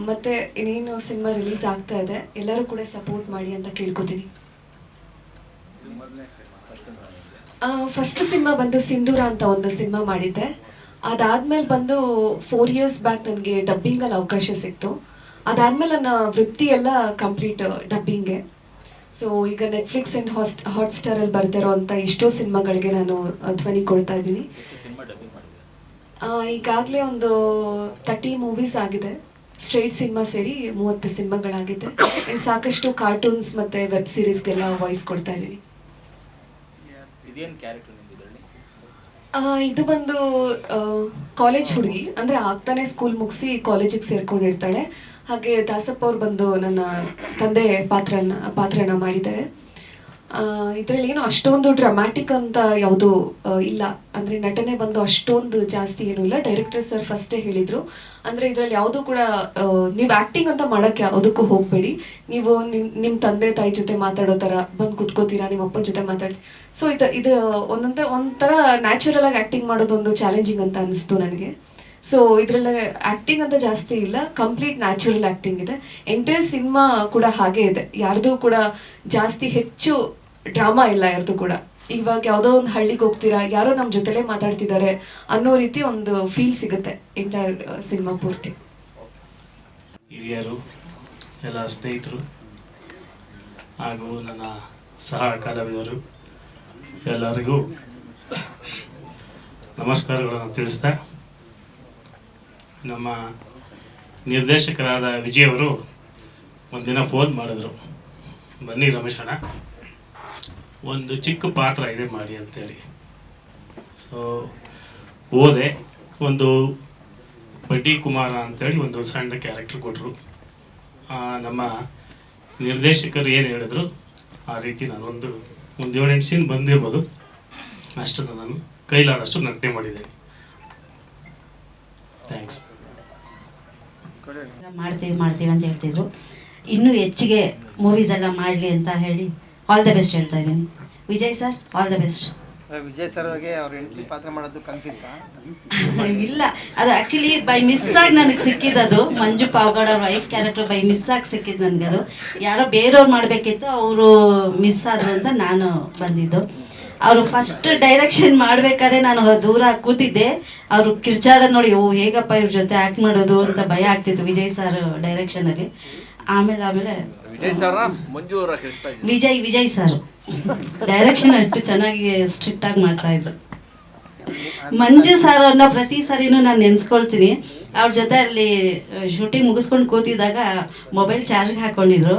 ಮತ್ತು ಇನ್ನೇನು ಸಿನಿಮಾ ರಿಲೀಸ್ ಆಗ್ತಾ ಇದೆ, ಎಲ್ಲರೂ ಕೂಡ ಸಪೋರ್ಟ್ ಮಾಡಿ ಅಂತ ಕೇಳ್ಕೊತೀನಿ. ಫಸ್ಟ್ ಸಿನಿಮಾ ಬಂದು ಸಿಂಧೂರ ಅಂತ ಒಂದು ಸಿನಿಮಾ ಮಾಡಿದ್ದೆ. ಅದಾದ್ಮೇಲೆ ಬಂದು 4 years ಬ್ಯಾಕ್ ನನಗೆ ಡಬ್ಬಿಂಗಲ್ಲಿ ಅವಕಾಶ ಸಿಕ್ತು. ಅದಾದ್ಮೇಲೆ ನನ್ನ ವೃತ್ತಿ ಎಲ್ಲ ಕಂಪ್ಲೀಟ್ ಡಬ್ಬಿಂಗೆ. ಸೊ ಈಗ ನೆಟ್ಫ್ಲಿಕ್ಸ್ ಆ್ಯಂಡ್ ಹಾಟ್ಸ್ಟಾರಲ್ಲಿ ಬರ್ತಿರೋ ಅಂಥ ಎಷ್ಟೋ ಸಿನಿಮಾಗಳಿಗೆ ನಾನು ಧ್ವನಿ ಕೊಡ್ತಾ ಇದ್ದೀನಿ. ಈಗಾಗಲೇ ಒಂದು 30 ಮೂವೀಸ್ ಆಗಿದೆ. ಸ್ಟ್ರೇಟ್ ಸಿನಿಮಾ ಸೇರಿ 30 ಸಿನಿಮಾಗಳಾಗಿದೆ. ಆ್ಯಂಡ್ ಸಾಕಷ್ಟು ಕಾರ್ಟೂನ್ಸ್ ಮತ್ತು ವೆಬ್ ಸೀರೀಸ್ಗೆಲ್ಲ ವಾಯ್ಸ್ ಕೊಡ್ತಾ ಇದ್ದೀನಿ. ಇದು ಬಂದು ಕಾಲೇಜ್ ಹುಡುಗಿ, ಅಂದರೆ ಆಗ್ತಾನೆ ಸ್ಕೂಲ್ ಮುಗಿಸಿ ಕಾಲೇಜಿಗೆ ಸೇರ್ಕೊಂಡಿರ್ತಾಳೆ. ಹಾಗೆ ದಾಸಪ್ಪ ಅವ್ರು ಬಂದು ನನ್ನ ತಂದೆ ಪಾತ್ರನ ಮಾಡಿದ್ದಾರೆ. ಇದರಲ್ಲಿ ಏನು ಅಷ್ಟೊಂದು ಡ್ರಾಮ್ಯಾಟಿಕ್ ಅಂತ ಯಾವುದು ಇಲ್ಲ. ಅಂದರೆ ನಟನೆ ಬಂದು ಅಷ್ಟೊಂದು ಜಾಸ್ತಿ ಏನೂ ಇಲ್ಲ. ಡೈರೆಕ್ಟರ್ ಸರ್ ಫಸ್ಟೇ ಹೇಳಿದರು, ಅಂದರೆ ಇದರಲ್ಲಿ ಯಾವುದೂ ಕೂಡ ನೀವು ಆ್ಯಕ್ಟಿಂಗ್ ಅಂತ ಮಾಡೋಕ್ಕೆ ಯಾವುದಕ್ಕೂ ಹೋಗಬೇಡಿ. ನೀವು ನಿಮ್ಮ ತಂದೆ ತಾಯಿ ಜೊತೆ ಮಾತಾಡೋ ಥರ ಬಂದು ಕುತ್ಕೋತೀರಾ, ನಿಮ್ಮ ಅಪ್ಪನ ಜೊತೆ ಮಾತಾಡ್ತೀವಿ. ಸೊ ಇದು ಒಂಥರ ನ್ಯಾಚುರಲ್ ಆಗಿ ಆ್ಯಕ್ಟಿಂಗ್ ಮಾಡೋದೊಂದು ಚಾಲೆಂಜಿಂಗ್ ಅಂತ ಅನಿಸ್ತು ನನಗೆ. ಸೊ ಇದರಲ್ಲಿ ಆ್ಯಕ್ಟಿಂಗ್ ಅಂತ ಜಾಸ್ತಿ ಇಲ್ಲ, ಕಂಪ್ಲೀಟ್ ನ್ಯಾಚುರಲ್ ಆ್ಯಕ್ಟಿಂಗ್ ಇದೆ. ಎಂಟೈರ್ ಸಿನಿಮಾ ಕೂಡ ಹಾಗೆ ಇದೆ. ಯಾರ್ದು ಕೂಡ ಜಾಸ್ತಿ ಹೆಚ್ಚು ಡ್ರಾಮಾ ಇಲ್ಲ ಯಾರ್ದು ಕೂಡ. ಇವಾಗ ಯಾವುದೋ ಒಂದು ಹಳ್ಳಿಗೆ ಹೋಗ್ತೀರಾ, ಯಾರೋ ನಮ್ಮ ಜೊತೆಲೇ ಮಾತಾಡ್ತಿದ್ದಾರೆ ಅನ್ನೋ ರೀತಿ ಒಂದು ಫೀಲ್ ಸಿಗುತ್ತೆ ಎಂಟೈರ್ ಸಿನಿಮಾ ಪೂರ್ತಿ. ಹಿರಿಯರು, ಎಲ್ಲ ಸ್ನೇಹಿತರು ಹಾಗೂ ನನ್ನ ಸಹ ಕಲಾವಿದರು ಎಲ್ಲರಿಗೂ ನಮಸ್ಕಾರಗಳನ್ನು ತಿಳಿಸ್ತಾ, ನಮ್ಮ ನಿರ್ದೇಶಕರಾದ ವಿಜಯ್ ಅವರು ಒಂದಿನ ಫೋನ್ ಮಾಡಿದ್ರು, ಬನ್ನಿ ರಮೇಶ್ ಅಣ್ಣ, ಒಂದು ಚಿಕ್ಕ ಪಾತ್ರ ಇದೆ ಮಾಡಿ ಅಂತೇಳಿ. ಸೊ ಹೋದೆ. ಒಂದು ಬಡ್ಡಿ ಕುಮಾರ ಅಂತೇಳಿ ಒಂದು ಸಣ್ಣ ಕ್ಯಾರೆಕ್ಟರ್ ಕೊಟ್ಟರು. ನಮ್ಮ ನಿರ್ದೇಶಕರು ಏನು ಹೇಳಿದ್ರು ಆ ರೀತಿ ನಾನು ಒಂದು 7-8 ಸೀನ್ ಬಂದಿರ್ಬೋದು. ಅಷ್ಟನ್ನು ನಾನು ಕೈಲಾದಷ್ಟು ನಟನೆ ಮಾಡಿದ್ದೇನೆ. ಥ್ಯಾಂಕ್ಸ್. ಮಾಡ್ತೀವಿ ಅಂತ ಹೇಳ್ತಿದ್ರು. ಇನ್ನೂ ಹೆಚ್ಚಿಗೆ ಮೂವೀಸ್ ಎಲ್ಲ ಮಾಡಲಿ ಅಂತ ಹೇಳಿ ಆಲ್ ದ ಬೆಸ್ಟ್ ಹೇಳ್ತಾ ಇದ್ದೀನಿ. Vijay sir, all the best. Vijay sir ಅವ್ರಿಗೆ ಅವ್ರ ಹೆಂಡತಿ ಪಾತ್ರ ಮಾಡೋದು ಕನ್ಸಿತ್ತಾ? ಇಲ್ಲ, ಅದು ಆ್ಯಕ್ಚುಲಿ ಬೈ ಮಿಸ್ ಆಗಿ ನನಗೆ ಸಿಕ್ಕಿದ್ದು. ಮಂಜು ಪಾವಗಡ ಅವ್ರ ವೈಫ್ ಕ್ಯಾರೆಕ್ಟರ್ ಬೈ ಮಿಸ್ ಆಗಿ ಸಿಕ್ಕಿದ್ದು ನನಗೆ. ಅದು ಯಾರೋ ಬೇರೆಯವ್ರು ಮಾಡಬೇಕಿತ್ತು, ಅವರು ಮಿಸ್ ಆದರು ಅಂತ ನಾನು ಬಂದಿದ್ದು. ಅವರು ಫಸ್ಟ್ ಡೈರೆಕ್ಷನ್ ಮಾಡಬೇಕಾದ್ರೆ ನಾನು ದೂರ ಕೂತಿದ್ದೆ. ಅವರು ಕಿರ್ಚಾಡೋದು ನೋಡಿ, ಓ ಹೇಗಪ್ಪ ಇವ್ರ ಜೊತೆ ಆ್ಯಕ್ಟ್ ಮಾಡೋದು ಅಂತ ಭಯ ಆಗ್ತಿತ್ತು ವಿಜಯ್ ಸರ್ ಡೈರೆಕ್ಷನಲ್ಲಿ. ಆಮೇಲೆ ವಿಜಯ್ ಸರ್ ಡೈರೆಕ್ಷನ್ ಅಷ್ಟು ಚೆನ್ನಾಗಿ ಸ್ಟ್ರಿಕ್ಟ್ ಆಗಿ ಮಾಡ್ತಾ ಇದ್ರು. ಮಂಜು ಸರ್ ಅವ್ರನ್ನ ಪ್ರತಿ ಸಾರಿನೂ ನಾನು ನೆನ್ಸ್ಕೊಳ್ತೀನಿ. ಅವ್ರ ಜೊತೆ ಅಲ್ಲಿ ಶೂಟಿಂಗ್ ಮುಗಿಸ್ಕೊಂಡು ಕೂತಿದ್ದಾಗ ಮೊಬೈಲ್ ಚಾರ್ಜ್ಗೆ ಹಾಕೊಂಡಿದ್ರು.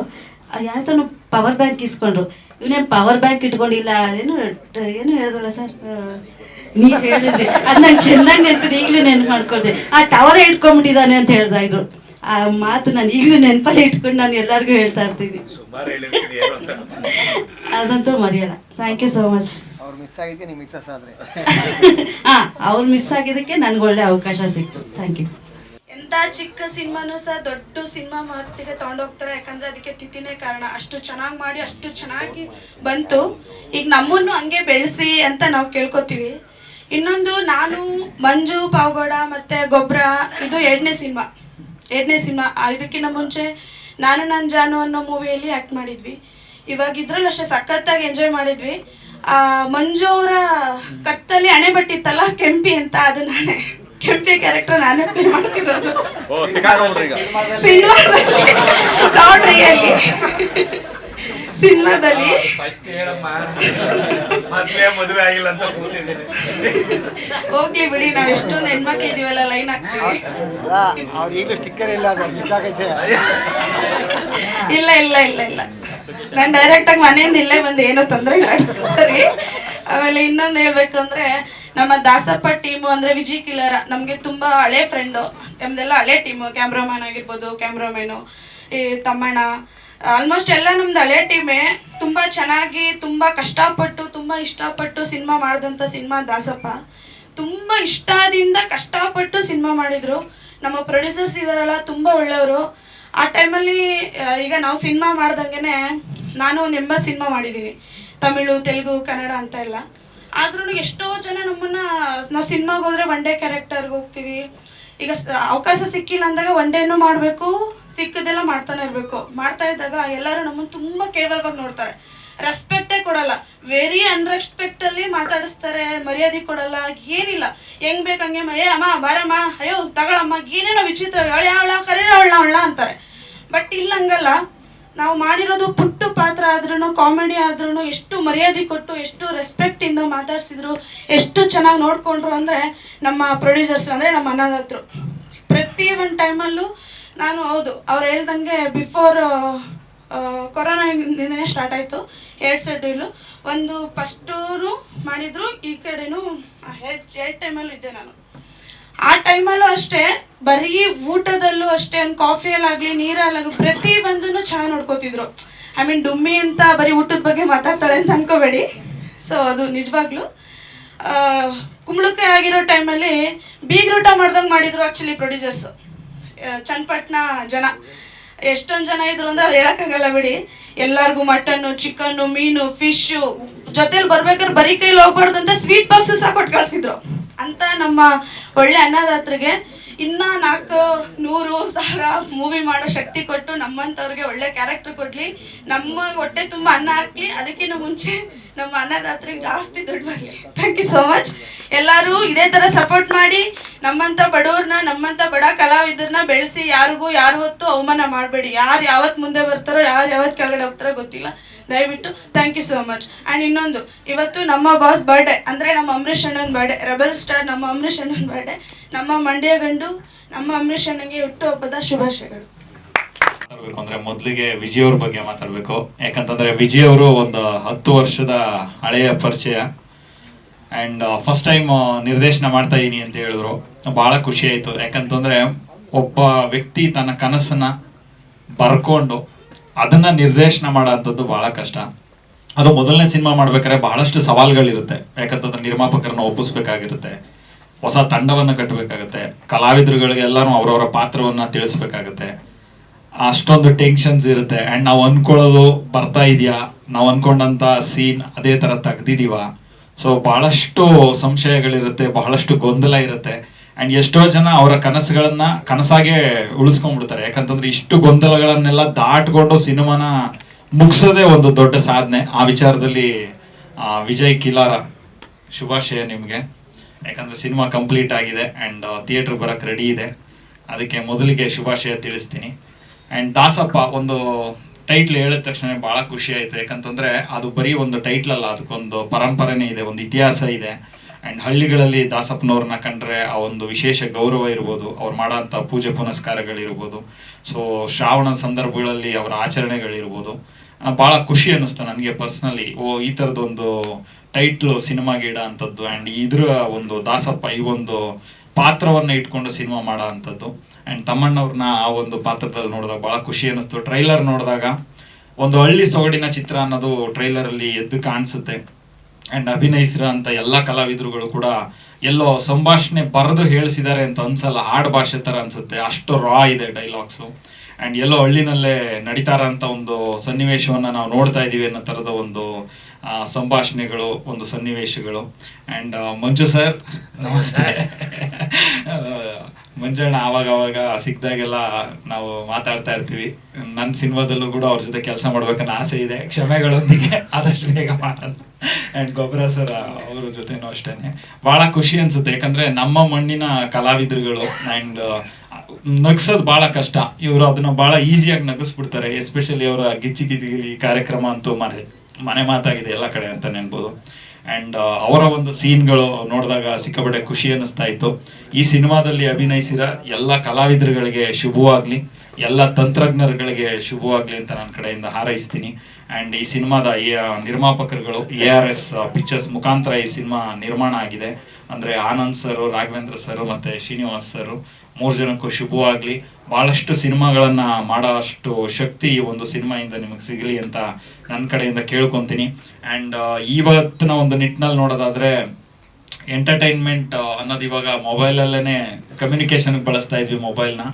ಯಾತನು ಪವರ್ ಬ್ಯಾಂಕ್ ಇಸ್ಕೊಂಡ್ರು. ಇವನೇನು ಪವರ್ ಬ್ಯಾಂಕ್ ಇಟ್ಕೊಂಡಿಲ್ಲ, ಏನು ಹೇಳಿದ್ರಲ್ಲ ಸರ್, ನೀವು ಹೇಳಿದ್ರಿ ಅದು ನಂಗೆ ಚೆನ್ನಾಗಿ ನೆನಪಿದೆ, ಈಗಲೂ ನೆನಪು ಮಾಡ್ಕೊಳ್ದೆ. ಆ ಟವರೇ ಇಟ್ಕೊಂಡ್ಬಿಟ್ಟಿದ್ದಾನೆ ಅಂತ ಹೇಳ್ತಾ ಇದ್ರು. ಆ ಮಾತು ನಾನು ಈಗಲೂ ನೆನಪಲ್ಲೇ ಇಟ್ಕೊಂಡು ನಾನು ಎಲ್ಲರಿಗೂ ಹೇಳ್ತಾ ಇರ್ತೀನಿ. ಅದಂತೂ ಮರೆಯಲ್ಲ. Thank you so much. ಅವ್ರು ಮಿಸ್ ಆಗಿದ್ದಕ್ಕೆ ನೀವು ಮಿಕ್ಸಸ್ ಆದರೆ ಹಾಂ, ಅವ್ರು ಮಿಸ್ ಆಗಿದ್ದಕ್ಕೆ ನನಗೆ ಒಳ್ಳೆ ಅವಕಾಶ ಸಿಕ್ತು. Thank you. ಎಂಥ ಚಿಕ್ಕ ಸಿನಿಮಾನು ಸಹ ದೊಡ್ಡ ಸಿನಿಮಾ ಮಟ್ಟಿಗೆ ತೊಗೊಂಡೋಗ್ತಾರೆ. ಯಾಕಂದರೆ ಅದಕ್ಕೆ ತಿಥಿನೇ ಕಾರಣ. ಅಷ್ಟು ಚೆನ್ನಾಗಿ ಮಾಡಿ ಅಷ್ಟು ಚೆನ್ನಾಗಿ ಬಂತು. ಈಗ ನಮ್ಮನ್ನು ಹಂಗೆ ಬೆಳೆಸಿ ಅಂತ ನಾವು ಕೇಳ್ಕೊತೀವಿ. ಇನ್ನೊಂದು, ನಾನು ಮಂಜು ಪಾವಗೌಡ ಮತ್ತು ಗೊಬ್ಬರ ಇದು ಎರಡನೇ ಸಿನಿಮಾ. ಇದಕ್ಕಿಂತ ಮುಂಚೆ ನಾನು ನನ್ನ ಜಾನು ಅನ್ನೋ ಮೂವಿಯಲ್ಲಿ ಆ್ಯಕ್ಟ್ ಮಾಡಿದ್ವಿ. ಇವಾಗ ಇದ್ರಲ್ಲೂ ಅಷ್ಟೇ ಸಖತ್ತಾಗಿ ಎಂಜಾಯ್ ಮಾಡಿದ್ವಿ. ಮಂಜು ಅವರ ಕತ್ತಲ್ಲಿ ಹಣೆ ಬಟ್ಟಿತ್ತಲ್ಲ ಕೆಂಪಿ ಅಂತ, ಅದು ನಾನೇ ಕೆಂಪಿ ಕ್ಯಾರೆಕ್ಟರ್ ನಾನೇ ಪ್ಲೇ ಮಾಡ್ತಿರೋದು ಸಿನಿಮಾದಲ್ಲಿ. ನೋಡ್ರಿ ಅಲ್ಲಿ ಸಿನಿಮಾದಲ್ಲಿ ಹೋಗ್ಲಿ ಬಿಡಿ, ನಾವ್ ಎಷ್ಟೊಂದು ಹೆಣ್ಮಕ್ಳು ಇದೀವಲ್ಲ ಲೈನ್ ಹಾಕ್ತೀವಿ. ಅವ್ರು ಈಗಲೂ ಸ್ಟಿಕ್ಕರ್ ಇಲ್ಲ, ಅದು ಮಿಸ್ ಆಗೈತೆ. ಇಲ್ಲ ಇಲ್ಲ ಇಲ್ಲ ಇಲ್ಲ, ನಾನು ಡೈರೆಕ್ಟಾಗಿ ಮನೆಯಿಂದ ಇಲ್ಲೇ ಬಂದು ಏನೋ ತೊಂದರೆ ಇಲ್ಲ ಸರಿ. ಆಮೇಲೆ ಇನ್ನೊಂದು ಹೇಳ್ಬೇಕು ಅಂದರೆ, ನಮ್ಮ ದಾಸಪ್ಪ ಟೀಮು ಅಂದರೆ ವಿಜಯ್ ಕಿಲಾರ ನಮಗೆ ತುಂಬ ಹಳೆ ಫ್ರೆಂಡು. ನಮ್ಮದೆಲ್ಲ ಹಳೆ ಟೀಮು. ಕ್ಯಾಮ್ರಾಮನ್ ಆಗಿರ್ಬೋದು, ಕ್ಯಾಮ್ರಾಮೇನು, ಈ ತಮ್ಮಣ್ಣ, ಆಲ್ಮೋಸ್ಟ್ ಎಲ್ಲ ನಮ್ದು ಹಳೆ ಟೀಮೇ. ತುಂಬ ಚೆನ್ನಾಗಿ, ತುಂಬ ಕಷ್ಟಪಟ್ಟು, ತುಂಬ ಇಷ್ಟಪಟ್ಟು ಸಿನಿಮಾ ಮಾಡಿದಂಥ ಸಿನಿಮಾ ದಾಸಪ್ಪ. ತುಂಬ ಇಷ್ಟದಿಂದ ಕಷ್ಟಪಟ್ಟು ಸಿನಿಮಾ ಮಾಡಿದರು. ನಮ್ಮ ಪ್ರೊಡ್ಯೂಸರ್ಸ್ ಇದ್ದಾರಲ್ಲ ತುಂಬ ಒಳ್ಳೆಯವರು. ಆ ಟೈಮಲ್ಲಿ ಈಗ ನಾವು ಸಿನಿಮಾ ಮಾಡ್ದಂಗೆ ನಾನು ಒಂದು 80 ಸಿನಿಮಾ ಮಾಡಿದ್ದೀನಿ, ತಮಿಳು, ತೆಲುಗು, ಕನ್ನಡ ಅಂತ ಎಲ್ಲ. ಆದ್ರೂ ಎಷ್ಟೋ ಜನ ನಮ್ಮನ್ನು, ನಾವು ಸಿನಿಮಾಗೆ ಹೋದರೆ ಒನ್ ಡೇ ಕ್ಯಾರೆಕ್ಟರ್ಗೆ ಹೋಗ್ತೀವಿ. ಈಗ ಅವಕಾಶ ಸಿಕ್ಕಿಲ್ಲ ಅಂದಾಗ ಒನ್ ಡೇನೂ ಮಾಡಬೇಕು, ಸಿಕ್ಕದೆಲ್ಲ ಮಾಡ್ತಾನೆ ಇರಬೇಕು. ಮಾಡ್ತಾ ಇದ್ದಾಗ ಎಲ್ಲರೂ ನಮ್ಮನ್ನು ತುಂಬ ಕೇವಲವಾಗಿ ನೋಡ್ತಾರೆ, ರೆಸ್ಪೆಕ್ಟೇ ಕೊಡಲ್ಲ, ವೆರಿ ಅನ್ರೆಸ್ಪೆಕ್ಟಲ್ಲಿ ಮಾತಾಡಿಸ್ತಾರೆ, ಮರ್ಯಾದೆ ಕೊಡಲ್ಲ, ಏನಿಲ್ಲ. ಹೆಂಗೆ ಬೇಕು ಹಂಗೆ ಅಮ್ಮ ಬಾರಮ್ಮ, ಅಯ್ಯೋ ತಗೊಳಮ್ಮ, ಏನೇನೋ ವಿಚಿತ್ರ, ಅವಳ ಕರೀರ ಅವಳ ಅಂತಾರೆ. ಬಟ್ ಇಲ್ಲ ಹಂಗಲ್ಲ. ನಾವು ಮಾಡಿರೋದು ಪುಟ್ಟ ಪಾತ್ರ ಆದ್ರೂ, ಕಾಮಿಡಿ ಆದ್ರೂ ಎಷ್ಟು ಮರ್ಯಾದೆ ಕೊಟ್ಟು, ಎಷ್ಟು ರೆಸ್ಪೆಕ್ಟಿಂದ ಮಾತಾಡ್ಸಿದ್ರು, ಎಷ್ಟು ಚೆನ್ನಾಗಿ ನೋಡಿಕೊಂಡ್ರು ಅಂದರೆ ನಮ್ಮ ಪ್ರೊಡ್ಯೂಸರ್ಸ್, ಅಂದರೆ ನಮ್ಮ ಅನ್ನದಾತರು. ಪ್ರತಿ ಒಂದು ಟೈಮಲ್ಲೂ ನಾನು, ಹೌದು ಅವ್ರು ಹೇಳ್ದಂಗೆ ಬಿಫೋರ್ ಕೊರೋನಾದಿಂದನೇ ಸ್ಟಾರ್ಟ್ ಆಯಿತು 2 ಶೆಡ್ಯೂಲು. ಒಂದು ಫಸ್ಟೂ ಮಾಡಿದ್ರು, ಈ ಕಡೆನೂ 2 ಟೈಮಲ್ಲೂ ಇದ್ದೆ ನಾನು. ಆ ಟೈಮಲ್ಲೂ ಅಷ್ಟೇ, ಬರೀ ಊಟದಲ್ಲೂ ಅಷ್ಟೇ, ಒಂದು ಕಾಫಿಯಲ್ಲಾಗಲಿ ನೀರಲ್ಲಾಗಲಿ ಪ್ರತಿ ಒಂದನ್ನು ಚೆನ್ನಾಗಿ ನೋಡ್ಕೋತಿದ್ರು. ಐ ಮೀನ್ ಡುಮ್ಮಿ ಅಂತ ಬರೀ ಊಟದ ಬಗ್ಗೆ ಮಾತಾಡ್ತಾಳೆ ಅಂತ ಅನ್ಕೋಬೇಡಿ. ಸೊ ಅದು ನಿಜವಾಗ್ಲೂ ಕುಂಬಳಕಾಯಿ ಆಗಿರೋ ಟೈಮಲ್ಲಿ ಬೀಗ್ರೂಟ ಮಾಡ್ದಂಗೆ ಮಾಡಿದರು ಆ್ಯಕ್ಚುಲಿ ಪ್ರೊಡ್ಯೂಸರ್ಸು. ಚನ್ನಪಟ್ಟಣ ಜನ ಎಷ್ಟೊಂದು ಜನ ಇದ್ರು ಅಂದರೆ ಅದು ಹೇಳೋಕ್ಕಾಗಲ್ಲ ಬಿಡಿ. ಎಲ್ಲರಿಗೂ ಮಟನ್ನು, ಚಿಕನ್ನು, ಮೀನು, ಫಿಶ್ಶು ಜೊತೆಲಿ ಬರ್ಬೇಕಾದ್ರೆ ಬರೀ ಕೈಲಿ ಹೋಗ್ಬಾರ್ದು ಅಂತ ಸ್ವೀಟ್ ಬಾಕ್ಸು ಸಹ ಕೊಟ್ಟು ಕಳಿಸಿದ್ರು. ಅಂತ ನಮ್ಮ ಒಳ್ಳೆ ಅನ್ನದಾತರಿಗೆ ಇನ್ನೂ 400,000 ಮೂವಿ ಮಾಡೋ ಶಕ್ತಿ ಕೊಟ್ಟು ನಮ್ಮಂಥವ್ರಿಗೆ ಒಳ್ಳೆ ಕ್ಯಾರೆಕ್ಟರ್ ಕೊಡಲಿ, ನಮ್ಮ ಹೊಟ್ಟೆ ತುಂಬ ಅನ್ನ ಹಾಕಲಿ. ಅದಕ್ಕಿಂತ ಮುಂಚೆ ನಮ್ಮ ಅನ್ನದಾತರಿಗೆ ಜಾಸ್ತಿ ದುಡ್ಡು ಬರಲಿ. Thank you so much. ಎಲ್ಲರೂ ಇದೇ ಥರ ಸಪೋರ್ಟ್ ಮಾಡಿ ನಮ್ಮಂಥ ಬಡವ್ರನ್ನ, ನಮ್ಮಂಥ ಬಡ ಕಲಾವಿದರನ್ನ ಬೆಳೆಸಿ. ಯಾರಿಗೂ ಯಾವತ್ತೂ ಅವಮಾನ ಮಾಡಬೇಡಿ. ಯಾರು ಯಾವತ್ತು ಮುಂದೆ ಬರ್ತಾರೋ, ಯಾರು ಯಾವತ್ತು ಕೆಳಗಡೆ ಹೋಗ್ತಾರೋ ಗೊತ್ತಿಲ್ಲ. ದಯವಿಟ್ಟು thank you so much. And ಇನ್ನೊಂದು, ಇವತ್ತು ನಮ್ಮ ಬಾಸ್ ಬರ್ಡೇ, ಅಂದರೆ ನಮ್ಮ ಅಂಬರೀಷ್ ಅಣ್ಣನ ಬರ್ಡೇ, ರೆಬಲ್ ಸ್ಟಾರ್ ನಮ್ಮ ಅಂಬರೀಷ್ ಅಣ್ಣನ ಬರ್ಡೇ. ನಮ್ಮ ಮಂಡ್ಯ ಗಂಡು ನಮ್ಮ ಅಂಬರೀಷ್ ಅಣ್ಣನಿಗೆ ಹುಟ್ಟುಹಬ್ಬದ ಶುಭಾಶಯಗಳು. ಮಾತಾಡ್ಬೇಕು ಅಂದ್ರೆ ಮೊದಲಿಗೆ ವಿಜಯ್ ಅವ್ರ ಬಗ್ಗೆ ಮಾತಾಡಬೇಕು. ಯಾಕಂತಂದ್ರೆ ವಿಜಯ್ ಅವರು ಒಂದು 10 ವರ್ಷದ ಹಳೆಯ ಪರಿಚಯ. ಆ್ಯಂಡ್ ಫಸ್ಟ್ ಟೈಮ್ ನಿರ್ದೇಶನ ಮಾಡ್ತಾ ಇದೀನಿ ಅಂತ ಹೇಳಿದ್ರು. ಭಾಳ ಖುಷಿ ಆಯಿತು. ಯಾಕಂತಂದರೆ ಒಬ್ಬ ವ್ಯಕ್ತಿ ತನ್ನ ಕನಸನ್ನು ಬರ್ಕೊಂಡು ಅದನ್ನು ನಿರ್ದೇಶನ ಮಾಡೋ ಅಂಥದ್ದು ಭಾಳ ಕಷ್ಟ. ಅದು ಮೊದಲನೇ ಸಿನಿಮಾ ಮಾಡ್ಬೇಕಾದ್ರೆ ಬಹಳಷ್ಟು ಸವಾಲುಗಳಿರುತ್ತೆ. ಯಾಕಂತಂದ್ರೆ ನಿರ್ಮಾಪಕರನ್ನ ಒಪ್ಪಿಸ್ಬೇಕಾಗಿರುತ್ತೆ, ಹೊಸ ತಂಡವನ್ನು ಕಟ್ಟಬೇಕಾಗುತ್ತೆ, ಕಲಾವಿದರುಗಳಿಗೆಲ್ಲನೂ ಅವರವರ ಪಾತ್ರವನ್ನು ತಿಳಿಸ್ಬೇಕಾಗುತ್ತೆ. ಅಷ್ಟೊಂದು ಟೆನ್ಷನ್ಸ್ ಇರುತ್ತೆ. ಆ್ಯಂಡ್ ನಾವು ಅಂದ್ಕೊಳ್ಳೋದು ಬರ್ತಾ ಇದೆಯಾ, ನಾವು ಅಂದ್ಕೊಂಡಂಥ ಸೀನ್ ಅದೇ ಥರ ತೆಗ್ದಿದ್ದೀವ. ಸೊ ಭಾಳಷ್ಟು ಸಂಶಯಗಳಿರುತ್ತೆ, ಬಹಳಷ್ಟು ಗೊಂದಲ ಇರುತ್ತೆ. ಆ್ಯಂಡ್ ಎಷ್ಟೋ ಜನ ಅವರ ಕನಸುಗಳನ್ನು ಕನಸಾಗೆ ಉಳಿಸ್ಕೊಂಡ್ಬಿಡ್ತಾರೆ. ಯಾಕಂತಂದ್ರೆ ಇಷ್ಟು ಗೊಂದಲಗಳನ್ನೆಲ್ಲ ದಾಟ್ಕೊಂಡು ಸಿನಿಮಾನ ಮುಗಿಸೋದೇ ಒಂದು ದೊಡ್ಡ ಸಾಧನೆ. ಆ ವಿಚಾರದಲ್ಲಿ ವಿಜಯ್ ಕಿಲಾರ ಶುಭಾಶಯ ನಿಮಗೆ. ಯಾಕಂದರೆ ಸಿನಿಮಾ ಕಂಪ್ಲೀಟ್ ಆಗಿದೆ ಆ್ಯಂಡ್ ಥಿಯೇಟ್ರ್ ಬರೋಕ್ಕೆ ರೆಡಿ ಇದೆ. ಅದಕ್ಕೆ ಮೊದಲಿಗೆ ಶುಭಾಶಯ ತಿಳಿಸ್ತೀನಿ. ಆ್ಯಂಡ್ ದಾಸಪ್ಪ ಒಂದು ಟೈಟ್ಲ್ ಹೇಳಿದ ತಕ್ಷಣ ಭಾಳ ಖುಷಿ ಆಯಿತು. ಯಾಕಂತಂದರೆ ಅದು ಬರೀ ಒಂದು ಟೈಟ್ಲಲ್ಲ, ಅದಕ್ಕೊಂದು ಪರಂಪರೆನೇ ಇದೆ, ಒಂದು ಇತಿಹಾಸ ಇದೆ. ಆ್ಯಂಡ್ ಹಳ್ಳಿಗಳಲ್ಲಿ ದಾಸಪ್ಪನವ್ರನ್ನ ಕಂಡ್ರೆ ಆ ಒಂದು ವಿಶೇಷ ಗೌರವ ಇರ್ಬೋದು, ಅವ್ರು ಮಾಡೋಂಥ ಪೂಜೆ ಪುನಸ್ಕಾರಗಳಿರ್ಬೋದು, ಸೊ ಶ್ರಾವಣ ಸಂದರ್ಭಗಳಲ್ಲಿ ಅವರ ಆಚರಣೆಗಳಿರ್ಬೋದು, ಭಾಳ ಖುಷಿ ಅನ್ನಿಸ್ತು ನನಗೆ ಪರ್ಸ್ನಲಿ. ಈ ಥರದೊಂದು ಟೈಟ್ಲು ಸಿನಿಮಾಗೆ ಇಡೋ ಅಂಥದ್ದು ಆ್ಯಂಡ್ ಇದ್ರ ಒಂದು ದಾಸಪ್ಪ ಈ ಒಂದು ಪಾತ್ರವನ್ನು ಇಟ್ಕೊಂಡು ಸಿನಿಮಾ ಮಾಡೋ ಅಂಥದ್ದು. ಆ್ಯಂಡ್ ತಮ್ಮಣ್ಣವ್ರನ್ನ ಆ ಒಂದು ಪಾತ್ರದಲ್ಲಿ ನೋಡಿದಾಗ ಭಾಳ ಖುಷಿ ಅನ್ನಿಸ್ತು. ಟ್ರೈಲರ್ ನೋಡಿದಾಗ ಒಂದು ಹಳ್ಳಿ ಸೊಗಡಿನ ಚಿತ್ರ ಅನ್ನೋದು ಟ್ರೈಲರಲ್ಲಿ ಎದ್ದು ಕಾಣಿಸುತ್ತೆ. ಆ್ಯಂಡ್ ಅಭಿನಯಿಸಿರೋ ಅಂಥ ಎಲ್ಲ ಕಲಾವಿದರುಗಳು ಕೂಡ ಎಲ್ಲೋ ಸಂಭಾಷಣೆ ಬರೆದು ಹೇಳಿಸಿದ್ದಾರೆ ಅಂತ ಅನ್ಸಲ್ಲ, ಆಡ್ ಭಾಷೆ ಥರ ಅನ್ಸುತ್ತೆ, ಅಷ್ಟು ರಾ ಇದೆ ಡೈಲಾಗ್ಸು. ಆ್ಯಂಡ್ ಎಲ್ಲೋ ಹಳ್ಳಿನಲ್ಲೇ ನಡೀತಾ ಇರೋಂಥ ಒಂದು ಸನ್ನಿವೇಶವನ್ನು ನಾವು ನೋಡ್ತಾ ಇದ್ದೀವಿ ಅನ್ನೋ ಥರದ ಒಂದು ಸಂಭಾಷಣೆಗಳು, ಒಂದು ಸನ್ನಿವೇಶಗಳು. ಆ್ಯಂಡ್ ಮಂಜು ಸರ್ ನಮಸ್ತೆ. ಮಂಜಣ್ಣ ಆವಾಗ ಸಿಕ್ಕಿದಾಗೆಲ್ಲ ನಾವು ಮಾತಾಡ್ತಾ ಇರ್ತೀವಿ. ನನ್ನ ಸಿನಿಮಾದಲ್ಲೂ ಕೂಡ ಅವ್ರ ಜೊತೆ ಕೆಲಸ ಮಾಡ್ಬೇಕನ್ನೋ ಆಸೆ ಇದೆ, ಕ್ಷಮೆಗಳೊಂದಿಗೆ ಆದಷ್ಟು ಬೇಗ ಮಾಡೋಣ. ಆ್ಯಂಡ್ ಗೊಬ್ಬರ ಸರ್ ಅವ್ರ ಜೊತೆನೂ ಅಷ್ಟೇ ಭಾಳ ಖುಷಿ ಅನಿಸುತ್ತೆ, ಯಾಕಂದರೆ ನಮ್ಮ ಮಣ್ಣಿನ ಕಲಾವಿದರುಗಳು. ಆ್ಯಂಡ್ ನಗ್ಸೋದು ಭಾಳ ಕಷ್ಟ, ಇವರು ಅದನ್ನು ಭಾಳ ಈಸಿಯಾಗಿ ನಗಿಸ್ಬಿಡ್ತಾರೆ. ಎಸ್ಪೆಷಲಿ ಅವರ ಗಿಚ್ಚಿ ಕಾರ್ಯಕ್ರಮ ಅಂತೂ ಮನೆ ಮಾತಾಗಿದೆ ಎಲ್ಲ ಕಡೆ ಅಂತ ನೆನ್ಬೋದು. ಆ್ಯಂಡ್ ಅವರ ಒಂದು ಸೀನ್ಗಳು ನೋಡಿದಾಗ ಸಿಕ್ಕಾಪಟ್ಟೆ ಖುಷಿ ಅನ್ನಿಸ್ತಾ ಇತ್ತು. ಈ ಸಿನಿಮಾದಲ್ಲಿ ಅಭಿನಯಿಸಿರೋ ಎಲ್ಲ ಕಲಾವಿದರುಗಳಿಗೆ ಶುಭವಾಗಲಿ, ಎಲ್ಲ ತಂತ್ರಜ್ಞರುಗಳಿಗೆ ಶುಭವಾಗಲಿ ಅಂತ ನನ್ನ ಕಡೆಯಿಂದ ಹಾರೈಸ್ತೀನಿ. ಆ್ಯಂಡ್ ಈ ಸಿನಿಮಾದ ನಿರ್ಮಾಪಕರುಗಳು ARS ಪಿಕ್ಚರ್ಸ್ ಮುಖಾಂತರ ಈ ಸಿನಿಮಾ ನಿರ್ಮಾಣ ಆಗಿದೆ. ಅಂದರೆ ಆನಂದ್ ಸರು, ರಾಘವೇಂದ್ರ ಸರು ಮತ್ತು ಶ್ರೀನಿವಾಸ್ ಸರು 3 ಜನಕ್ಕೂ ಶುಭವಾಗಲಿ. ಭಾಳಷ್ಟು ಸಿನಿಮಾಗಳನ್ನು ಮಾಡೋ ಅಷ್ಟು ಶಕ್ತಿ ಈ ಒಂದು ಸಿನಿಮಾಯಿಂದ ನಿಮಗೆ ಸಿಗಲಿ ಅಂತ ನನ್ನ ಕಡೆಯಿಂದ ಕೇಳ್ಕೊತೀನಿ. ಆ್ಯಂಡ್ ಇವತ್ತಿನ ಒಂದು ನಿಟ್ಟಿನಲ್ಲಿ ನೋಡೋದಾದರೆ ಎಂಟರ್ಟೈನ್ಮೆಂಟ್ ಅನ್ನೋದು ಇವಾಗ ಮೊಬೈಲಲ್ಲೇ ಕಮ್ಯುನಿಕೇಷನ್ಗೆ ಬಳಸ್ತಾ ಇದ್ವಿ, ಮೊಬೈಲ್ನ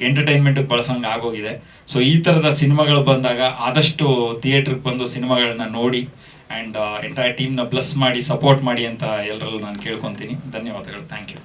ಎಂಟರ್ಟೈನ್ಮೆಂಟಿಗೆ ಬಳಸೋಂಗೆ ಆಗೋಗಿದೆ. ಸೊ ಈ ಥರದ ಸಿನಿಮಾಗಳು ಬಂದಾಗ ಆದಷ್ಟು ಥಿಯೇಟ್ರಿಗೆ ಬಂದು ಸಿನಿಮಾಗಳನ್ನ ನೋಡಿ ಆ್ಯಂಡ್ ಎಂಟೈರ್ ಟೀಮ್ನ ಬ್ಲೆಸ್ ಮಾಡಿ ಸಪೋರ್ಟ್ ಮಾಡಿ ಅಂತ ಎಲ್ಲರಲ್ಲೂ ನಾನು ಕೇಳ್ಕೊತೀನಿ. ಧನ್ಯವಾದಗಳು. Thank you.